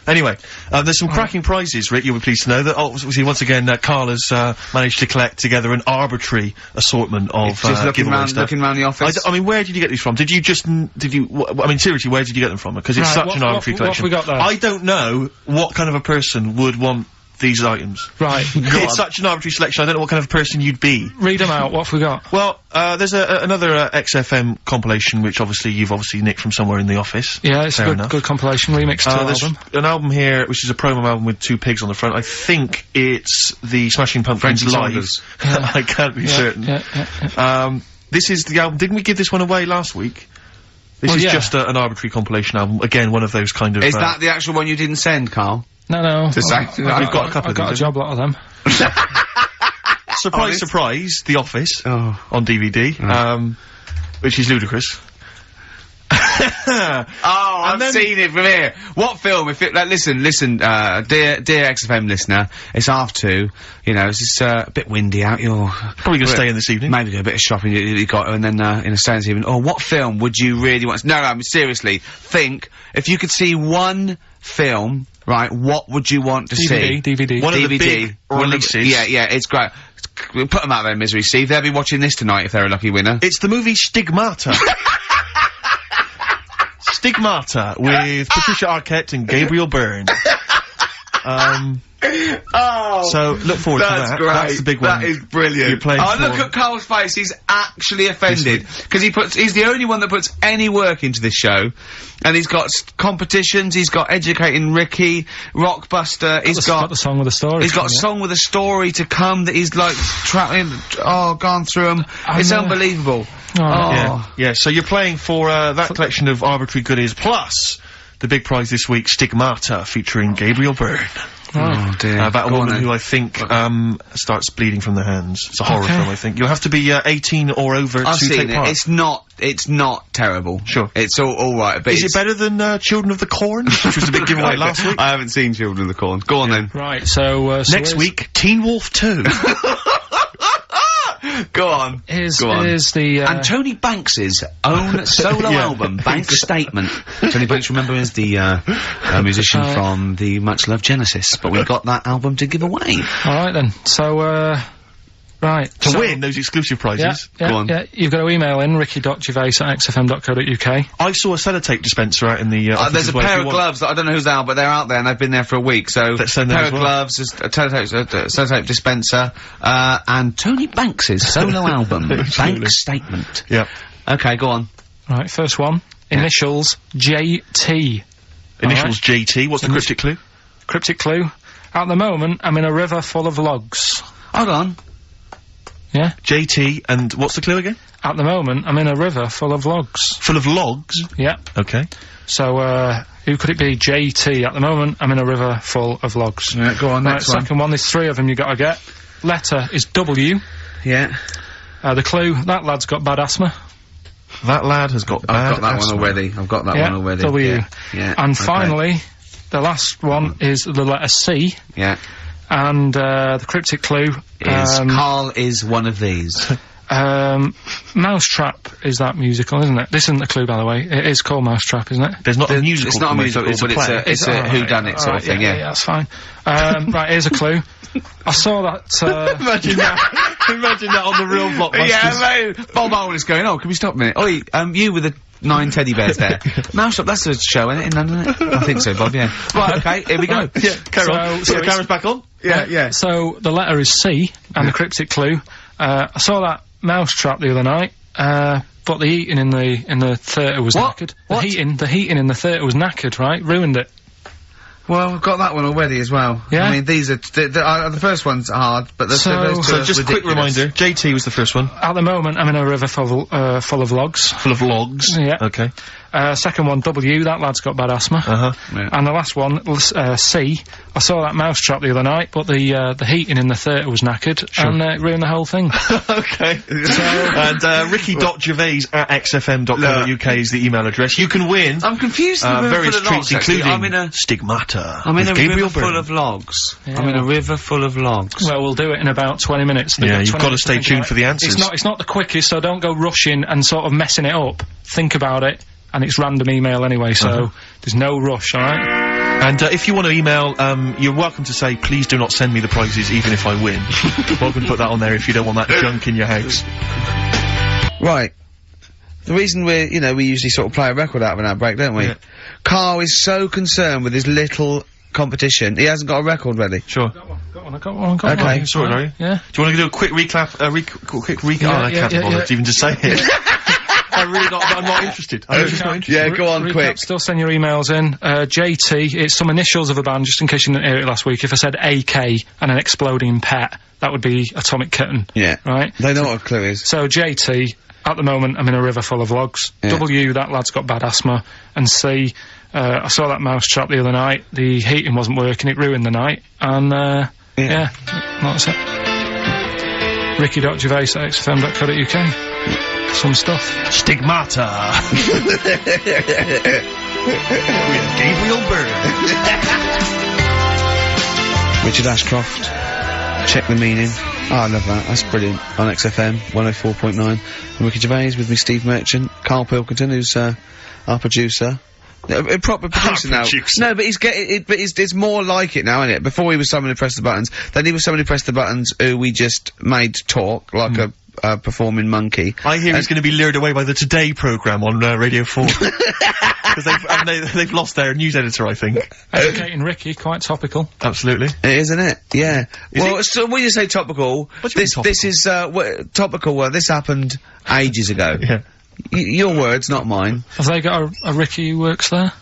Anyway, there's some cracking prizes, Rick, you'll be pleased to know that, once again, Carl has, managed to collect together an arbitrary assortment of, Just looking giveaway stuff. round the office. I mean, where did you get these from? I mean, seriously, where did you get them from? Because it's Right, such an arbitrary what have collection. we got there? I don't know what kind of a person would want these items. Right. It's such an arbitrary selection, I don't know what kind of person you'd be. Read them out, what have we got? Well, there's another XFM compilation, which you've nicked from somewhere in the office. Yeah, it's Fair a enough. good compilation, remix to There's album. an album here, which is a promo album with two pigs on the front. I think it's the Smashing Pumpkins Frankie live. Saunders. I can't be certain. Yeah. This is the album. Didn't we give this one away last week? This Well, is yeah. just an arbitrary compilation album. Again, one of those kind of. Is that the actual one you didn't send, Carl? No. To say- I've We've got a couple I've of got a these, job lot of them. surprise, Honest? surprise, The Office Oh. on DVD, which is ludicrous. Oh, I've then- seen it from here. What film? If it, like, listen, dear XFM listener, it's 2:30. You know, it's just a bit windy out. You're Probably gonna stay in this evening. Maybe do a bit of shopping. You got, and then in a stay this evening. Oh, what film would you really want? No, I mean, seriously, think if you could see one film, right? What would you want to see? DVD. One of the DVD. big One of the- releases. Yeah, it's great. Put them out there, misery, Steve. They'll be watching this tonight if they're a lucky winner. It's the movie Stigmata. Stigmata with Patricia Arquette and Gabriel Byrne. Oh, So look forward to that. great. That's the big one. That is brilliant. You're playing oh, for- look at Carl's face. He's actually offended because he's the only one that puts any work into this show, and he's got competitions. He's got Educating Ricky, Rockbuster. He's got the song with the story. He's got a song with a story to come that he's like gone through them. It's unbelievable. Yeah. So you're playing for that collection of arbitrary goodies plus the big prize this week, Stigmata, featuring Gabriel Byrne. Oh dear. About a Go on, woman then. who I think starts bleeding from the hands. It's a horror film, I think. You'll have to be 18 or over I've to seen take it. part. It's not terrible. Sure. It's all right. But Is it better than Children of the Corn, which was a big giveaway last week? I haven't seen Children of the Corn. Go on then. Right, so Next week, Teen Wolf 2. Go on. Here's the, And Tony Banks's own solo album, Bank Statement. Tony Banks, remember, is the musician from the much-loved Genesis, but we've got that album to give away. Alright then, so, Right. To win those exclusive prizes. Yeah, Go on. yeah, you've got to email in ricky.gervais@xfm.co.uk. I saw a sellotape dispenser out in the office There's a as well, pair if of you want. gloves that I don't know who's out, but they're out there and they've been there for a week. So, Let's send them pair as of well. gloves, a sellotape dispenser, and Tony Banks's solo album, Banks Statement. Yeah. Okay, go on. Right, first one. Initials JT. Initials JT. What's the cryptic clue? Cryptic clue. At the moment, I'm in a river full of logs. Hold on. Yeah? JT, and what's the clue again? At the moment, I'm in a river full of logs. Full of logs? Yeah. Okay. So, who could it be? JT. At the moment, I'm in a river full of logs. Yeah, go on, Right, next one. second one, there's 3 of them you gotta get. Letter is W. Yeah. The clue, that lad's got bad asthma. That lad has got bad I've got that asthma. one already. I've got that Yeah, one already. W. Yeah. Yeah. And okay. finally, the last one is the letter C. Yeah. And, the cryptic clue Is Karl is one of these. Mousetrap is that musical, isn't it? This isn't the clue, by the way. It is called Mousetrap, isn't it? There's not a musical. It's not a musical, but it's a whodunit sort of thing, yeah. Yeah, that's fine. Right, here's a clue. I saw that, Imagine that. Imagine that on the real Blockbusters. Yeah, mate. Bob Owen is going, oh, can we stop a minute? Oi, you with the 9 teddy bears there. Mousetrap, that's a show, isn't it, in London, isn't it? I think so, Bob, yeah. Right, okay, here we go. Yeah, carry on. So the camera's back on? Yeah. So, the letter is C, and the cryptic clue. I saw that Mousetrap the other night, but the heating in the theatre was What? knackered. What? The heating in the theatre was knackered, right? Ruined it. Well, I've got that one already as well. Yeah? I mean, these are, the first one's hard, but those two So just a quick ridiculous. reminder, JT was the first one. At the moment, I'm in a river full of logs. Full of logs. Yeah. Okay. Second one, W, that lad's got bad asthma. Uh-huh. Yeah. And the last one, C, I saw that Mousetrap the other night, but the heating in the theatre was knackered, and it ruined the whole thing. Okay. And ricky.gervais@xfm.co.uk is the email address. You can win I'm confused. various treats, including I'm in a Stigmata. I'm in with a Gabriel river full Byrne. of logs. Yeah. I'm in a river full of logs. Well, we'll do it in about 20 minutes. They've Yeah, got you've 20 got to minutes stay think tuned about for the it. answers. It's not the quickest, so don't go rushing and sort of messing it up. Think about it, and it's random email anyway, so there's no rush, alright? And if you want to email, you're welcome to say, please do not send me the prizes even if I win. Welcome to put that on there if you don't want that junk in your house. Right. The reason we usually sort of play a record out of an outbreak, don't we? Yeah. Karl is so concerned with his little competition, he hasn't got a record ready. Sure. Got one. Okay. Sorry, are you? Yeah. Do you want to do a quick recap? Quick recap? Yeah, Oh, I can't yeah, bother yeah. to even to say it. I'm not interested. I'm just not interested. Yeah, go on, Recap, quick. Still send your emails in. JT, it's some initials of a band, just in case you didn't hear it last week. If I said AK and an exploding pet, that would be Atomic Kitten. Yeah. Right? They know what a clue is. So JT, at the moment, I'm in a river full of logs. Yeah. W, that lad's got bad asthma. And C, I saw that Mousetrap the other night. The heating wasn't working, it ruined the night. And, yeah, that's it. ricky.gervais@xfm.co.uk. Some stuff. Stigmata. With Gabriel Byrne. Richard Ashcroft. Check the meaning. Oh, I love that. That's brilliant. On XFM 104.9. I'm Ricky Gervais with me, Steve Merchant, Karl Pilkington, who's our producer. A proper producer now. producer. No, but he's getting it. But it's more like it now, isn't it? Before he was someone who pressed the buttons. Then he was someone who pressed the buttons who we just made talk like a performing monkey. I hear he's going to be lured away by the Today programme on Radio 4. Because they've lost their news editor, I think. Educating Ricky, quite topical. Absolutely. It is, isn't it? Yeah. Well, it? so when you say topical, What do you mean this is topical. Well, this happened ages ago. Yeah. Your words, not mine. Have they got a Ricky who works there?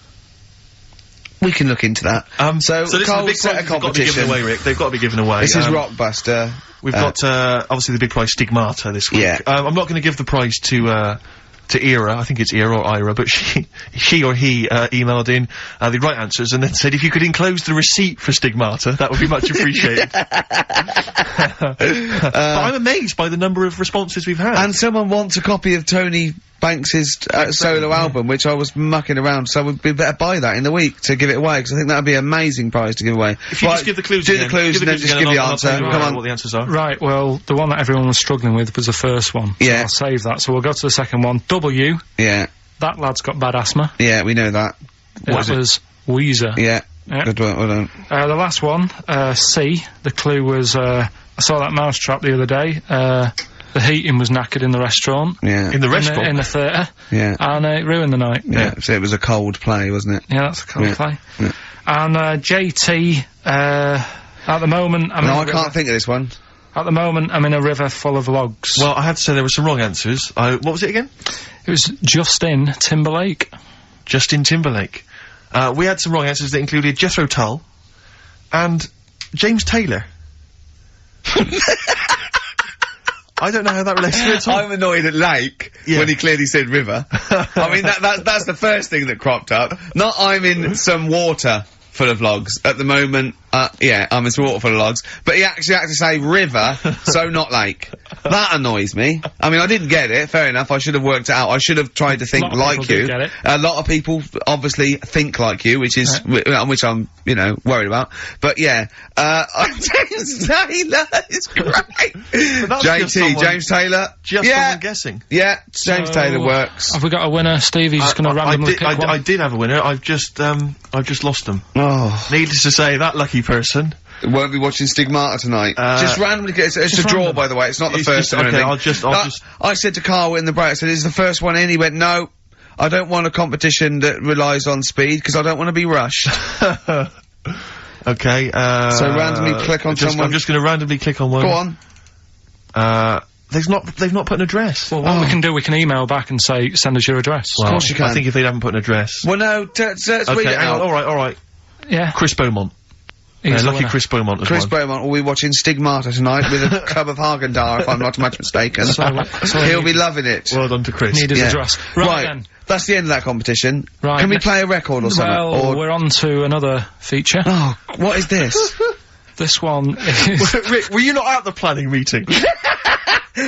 We can look into that. So this is the Karl big set a prize they've got to be given competition. away, Rick. They've got to be given away. This is Rockbuster. We've got, obviously the big prize Stigmata this week. Yeah. I'm not going to give the prize to Ira, I think it's Ira or Ira, but she or he, emailed in, the right answers and then said if you could enclose the receipt for Stigmata, that would be much appreciated. But I'm amazed by the number of responses we've had. And someone wants a copy of Tony Banks's solo album, which I was mucking around, so we'd better buy that in the week to give it away, because I think that'd be an amazing prize to give away. If you just give the clues do again. the clues and then just give the answer. I'll tell you Come on. what the answers are. Right, well, the one that everyone was struggling with was the first one. Yeah. So I'll save that. So we'll go to the second one. W, Yeah, that lad's got bad asthma. yeah, we know that. That was Weezer. Yeah. Yeah. Good one, well done. The last one, C, the clue was, I saw that mousetrap the other day. The heating was knackered in the restaurant. Yeah. In the restaurant? In the theatre. Yeah. And it ruined the night. Yeah, so it was a cold play, wasn't it? Yeah, that's a cold play. Yeah. And JT, at the moment, I can't think of this one. At the moment, I'm in a river full of logs. Well, I had to say there were some wrong answers. What was it again? It was Justin Timberlake. Justin Timberlake. We had some wrong answers that included Jethro Tull and James Taylor. I don't know how that relates to it at all. I'm annoyed at Lake when he clearly said river. I mean, that's the first thing that cropped up. Not I'm in some water full of logs. At the moment, yeah, I'm in some water full of logs. But he actually had to say river, so not lake. That annoys me. I mean, I didn't get it, fair enough, I should have worked it out. I should have tried to think like you. Get it. A lot of people obviously think like you, which is, which I'm, you know, worried about. But yeah, James Taylor is great. James Taylor. Just someone guessing. Yeah, James Taylor works. Have we got a winner, Steve? He's just gonna randomly pick one. I did have a winner, I've just lost them. Oh. Needless to say, that lucky person won't be watching Stigmata tonight. Just randomly, it's a draw, by the way. It's not the first one. Okay, I said to Carl in the break, I said, "Is the first one in?" He went, "No, I don't want a competition that relies on speed because I don't want to be rushed." Okay. So randomly click on someone. I'm just going to randomly click on one. Go on. They've not put an address. Well, what we can do, we can email back and say, send us your address. Well, of course you can. I think if they haven't put an address. Well, no, let's read it out. All right. Yeah. Chris Beaumont. Lucky Chris Beaumont as Chris Beaumont will be watching Stigmata tonight with a cup of Haagen-Dazs, if I'm not much mistaken. He'll be loving it. Well done to Chris. Need his address. Right then. That's the end of that competition. Right. Can we play a record or something? Well, we're on to another feature. Oh, what is this? This one is... Rick, were you not at the planning meeting?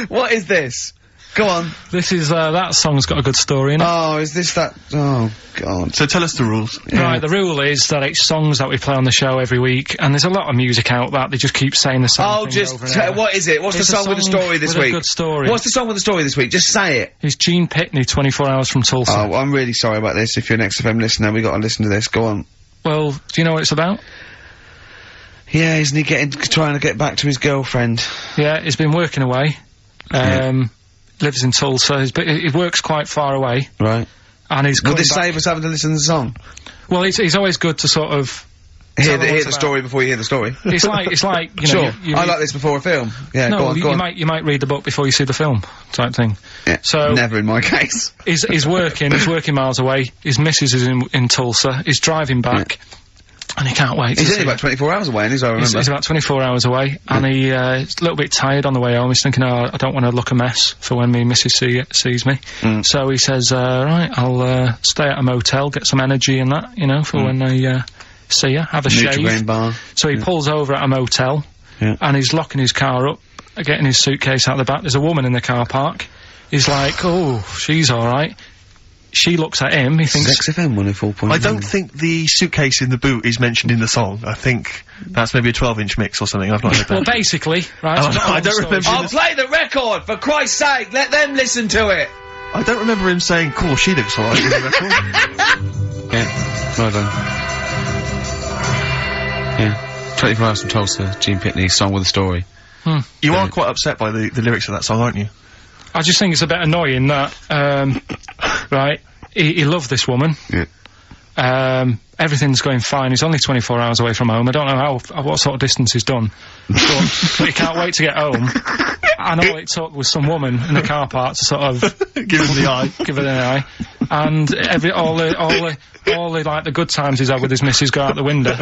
What is this? Go on. This is, that song's got a good story in it. Oh, is this that? Oh, God. So tell us the rules. Yeah. Right, the rule is that it's songs that we play on the show every week, and there's a lot of music out that they just keep saying the same thing over and over. What is it? What's the song with the story this week? A good story. What's the song with the story this week? Just say it. It's Gene Pitney, 24 Hours from Tulsa. Oh, well, I'm really sorry about this. If you're an XFM listener, we got to listen to this. Go on. Well, do you know what it's about? Yeah, isn't he trying to get back to his girlfriend? Yeah, he's been working away. Lives in Tulsa. He works quite far away. Right. And he's Would this save us having to listen to the song? Well, it's always good to sort of hear the story before you hear the story. It's like you know. Sure. I like this before a film. Yeah. No, go on. You might read the book before you see the film, type thing. Yeah. So never in my case. He's working miles away. His missus is in Tulsa. He's driving back. Yeah. And he can't wait. He's only about 24 hours away, and I remember. He's about 24 hours away, and he's a little bit tired on the way home. He's thinking, oh, I don't want to look a mess for when me missus sees me. So he says, right, I'll stay at a motel, get some energy and that, you know, for when I see her, have a shave. Bar. So he pulls over at a motel, and he's locking his car up, getting his suitcase out the back. There's a woman in the car park. He's like, oh, she's alright. She looks at him, he thinks... XFM 104.1. I don't think the suitcase in the boot is mentioned in the song. I think that's maybe a 12-inch mix or something, I've not heard that. Well, basically, right... I don't remember... I'll play the record, for Christ's sake! Let them listen to it! I don't remember him saying, cool, she looks alright in the record. Yeah, well done. Yeah. 24 Hours from Tulsa, Gene Pitney, song with a story. You are quite upset by the lyrics of that song, aren't you? I just think it's a bit annoying that, right, he loved this woman. Yeah. Everything's going fine. He's only 24 hours away from home. I don't know what sort of distance he's done. but he can't wait to get home. And all it took was some woman in the car park to sort of... give him the eye. Give her the eye. And all the, like, the good times he's had with his missus go out the window.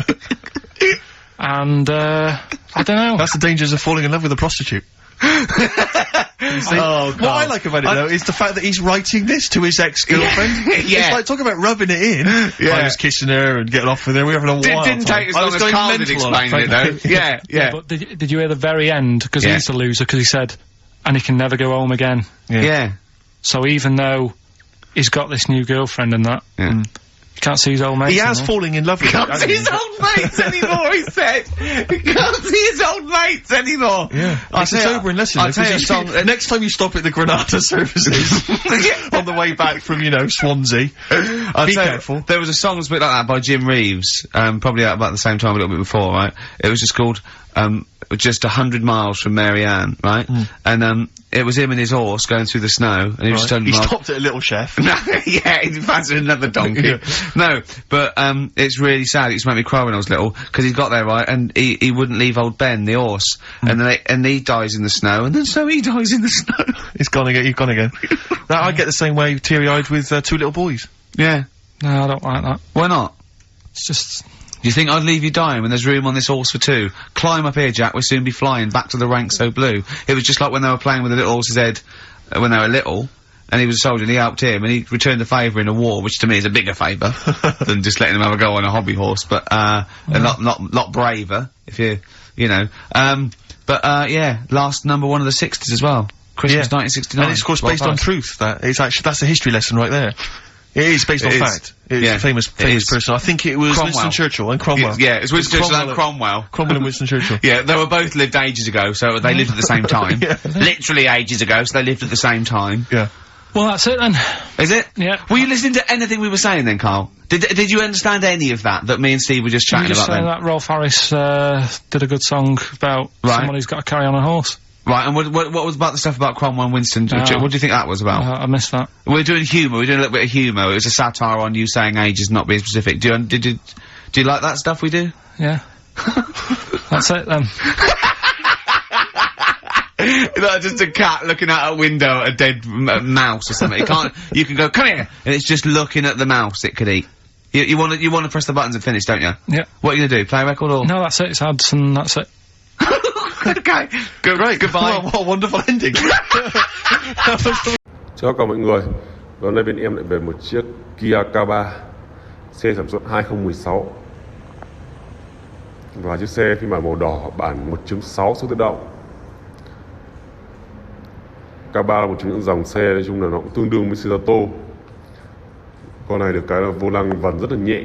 And, I don't know. That's the dangers of falling in love with a prostitute. What I like about it though is the fact that he's writing this to his ex-girlfriend. Yeah. It's like talking about rubbing it in. Yeah. I was kissing her and getting off with her. We were having a wild Didn't take as long as Carl did explain it though. Yeah. But did you hear the very end? Because he's the loser. Because he said, and he can never go home again. Yeah. So even though he's got this new girlfriend and that. Yeah. Can't see his old mates. He has falling in love with her. Can't see his old mates anymore, he said. He can't see his old mates anymore. Yeah. It's a sobering lesson. I'll tell you next time you stop at the Granada services on the way back from, you know, Swansea, be careful. There was a song that was a bit like that by Jim Reeves, probably out about the same time, a little bit before, right? It was just called, just 100 miles from Mary Ann, right? And, it was him and his horse going through the snow, and he was just He stopped at a little chef. No, yeah, he fancied another donkey. Yeah. No, but, it's really sad. It used to make me cry when I was little, because he got there, right, and he wouldn't leave old Ben, the horse. And he dies in the snow, and then so he dies in the snow. He's gone again. Now, I get the same way, teary-eyed, with two little boys. Yeah. No, I don't like that. Why not? It's just... Do you think I'd leave you dying when there's room on this horse for two? Climb up here, Jack, we'll soon be flying back to the ranks so blue. It was just like when they were playing with the little horse's head, when they were little, and he was a soldier, and he helped him, and he returned the favour in a war, which to me is a bigger favour than just letting him have a go on a hobby horse, but, a lot braver, if you know. Yeah, last number one of the 60s as well. Christmas 1969. And it's, of course, based on truth. That's a history lesson right there. It is based on fact. It's a famous person. I think it was Cromwell. Winston Churchill and Cromwell. Yeah, it's Winston Churchill and Cromwell. Cromwell and Winston Churchill. Yeah, they were both lived ages ago, so they lived at the same time. Literally ages ago, so they lived at the same time. Yeah. Well, that's it then. Is it? Yeah. Were you listening to anything we were saying then, Carl? Did you understand any of that me and Steve were just chatting about then? that Rolf Harris, did a good song about someone who's got to carry on a horse. Right, and what was about the stuff about Cromwell and Winston? What do you think that was about? I missed that. We're doing humour, we're doing a little bit of humour. It was a satire on you saying ages not being specific. Do you like that stuff we do? Yeah. That's it then. Like just a cat looking out a window at a dead mouse or something. You can go, come here! And it's just looking at the mouse it could eat. You wanna press the buttons and finish, don't you? Yeah. What are you gonna do? Play a record or? No, that's it, it's ads and that's it. Okay. Great. Goodbye. What a wonderful ending. Chào cả mọi người. Hôm nay bên em lại về một chiếc Kia K3 xe sản xuất 2016. Và chiếc xe phiên bản màu đỏ bản 1.6 số tự động. K3 là một trong những dòng xe nói chung là nó cũng tương đương với Cerato. Con này được cái là vô lăng vần rất là nhẹ,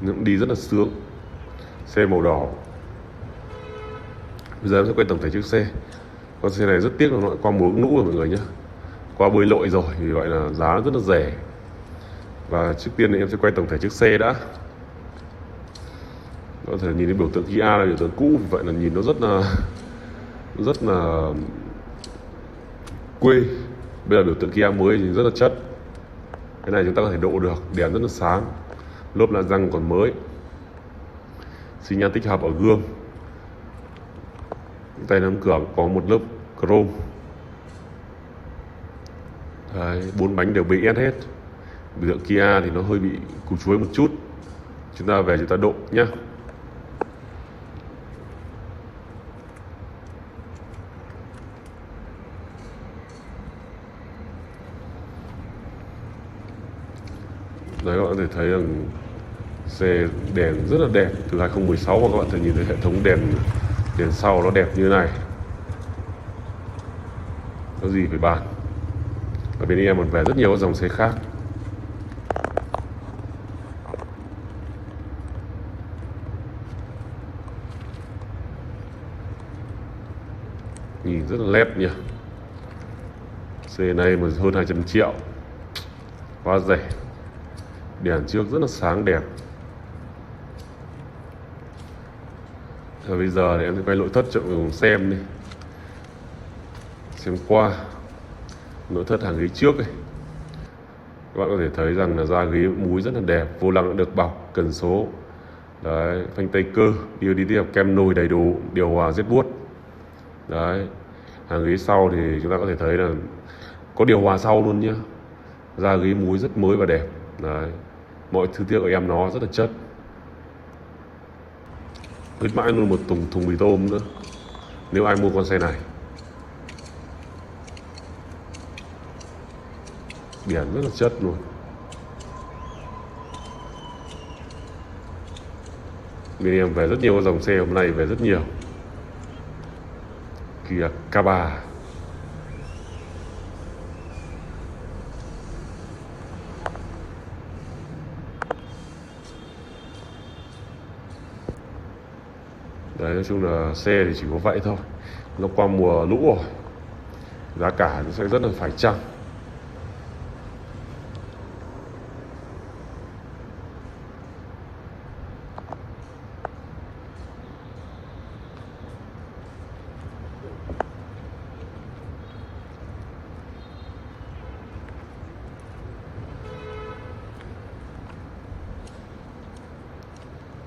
nó cũng đi rất là sướng. Xe màu đỏ. Bây giờ em sẽ quay tổng thể chiếc xe. Con xe này rất tiếc là nó qua mùa lũ rồi mọi người nhé, qua bơi lội rồi, vì vậy là giá nó rất là rẻ. Và trước tiên thì em sẽ quay tổng thể chiếc xe đã. Có thể nhìn thấy biểu tượng Kia là biểu tượng cũ, vì vậy là nhìn nó rất là quê. Bây giờ biểu tượng Kia mới thì rất là chất. Cái này chúng ta có thể độ được, đèn rất là sáng, lốp la răng còn mới, xi nhan tích hợp ở gương. Tay nắm cửa có một lớp chrome. Đấy, 4 bánh đều BS hết. Biểu tượng Kia thì nó hơi bị củ chuối một chút. Chúng ta về chúng ta độ nhá. Đấy, các bạn có thể thấy rằng xe đèn rất là đẹp từ 2016, và các bạn thể nhìn thấy hệ thống đèn sau nó đẹp như này. Có gì phải bàn. Ở bên em còn về rất nhiều các dòng xe khác. Nhìn rất là lép nhỉ. Xe này mà hơn 200 triệu, quá rẻ. Đèn trước rất là sáng đẹp. Và bây giờ thì em sẽ quay nội thất cho mọi người cùng xem đi. Xem qua nội thất hàng ghế trước này. Các bạn có thể thấy rằng là da ghế múi rất là đẹp, vô lăng đã được bọc, cần số. Đấy, phanh tay cơ, đi tiếp kem nồi đầy đủ, điều hòa rất buốt. Đấy, hàng ghế sau thì chúng ta có thể thấy là có điều hòa sau luôn nhá. Da ghế múi rất mới và đẹp. Đấy, mọi thứ tiếc của em nó rất là chất. Khuyến mãi luôn một thùng mì tôm nữa nếu ai mua con xe này. Biển rất là chất luôn. Bên em về rất nhiều dòng xe hôm nay, về rất nhiều. Kia K3. Đấy, nói chung là xe thì chỉ có vậy thôi. Nó qua mùa lũ rồi, giá cả nó sẽ rất là phải chăng.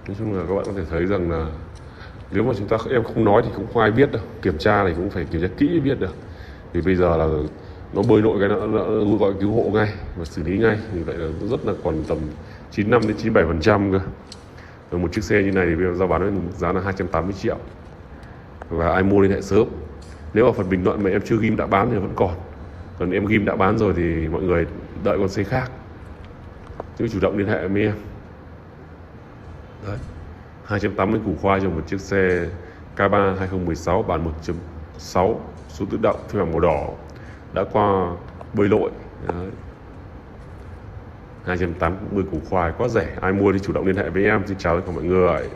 Nói chung là các bạn có thể thấy rằng là nếu mà em không nói thì cũng không ai biết đâu, kiểm tra thì cũng phải kiểm tra kỹ mới biết được. Vì bây giờ là nó bơi lội cái nó gọi cứu hộ ngay và xử lý ngay, vì vậy là nó rất là còn tầm 95 đến 97% cơ. Và một chiếc xe như này thì bây giờ giao bán với giá là 280 triệu. Và ai mua liên hệ sớm. Nếu ở phần bình luận mà em chưa ghim đã bán thì vẫn còn em ghim đã bán rồi thì mọi người đợi con xe khác, chứ chủ động liên hệ với em. Đấy, 280 củ khoai cho một chiếc xe K3 2016 bản 1.6 số tự động phiên bản màu đỏ đã qua bơi lội. Đấy, 280 củ khoai quá rẻ. Ai mua thì chủ động liên hệ với em. Xin chào tất cả mọi người.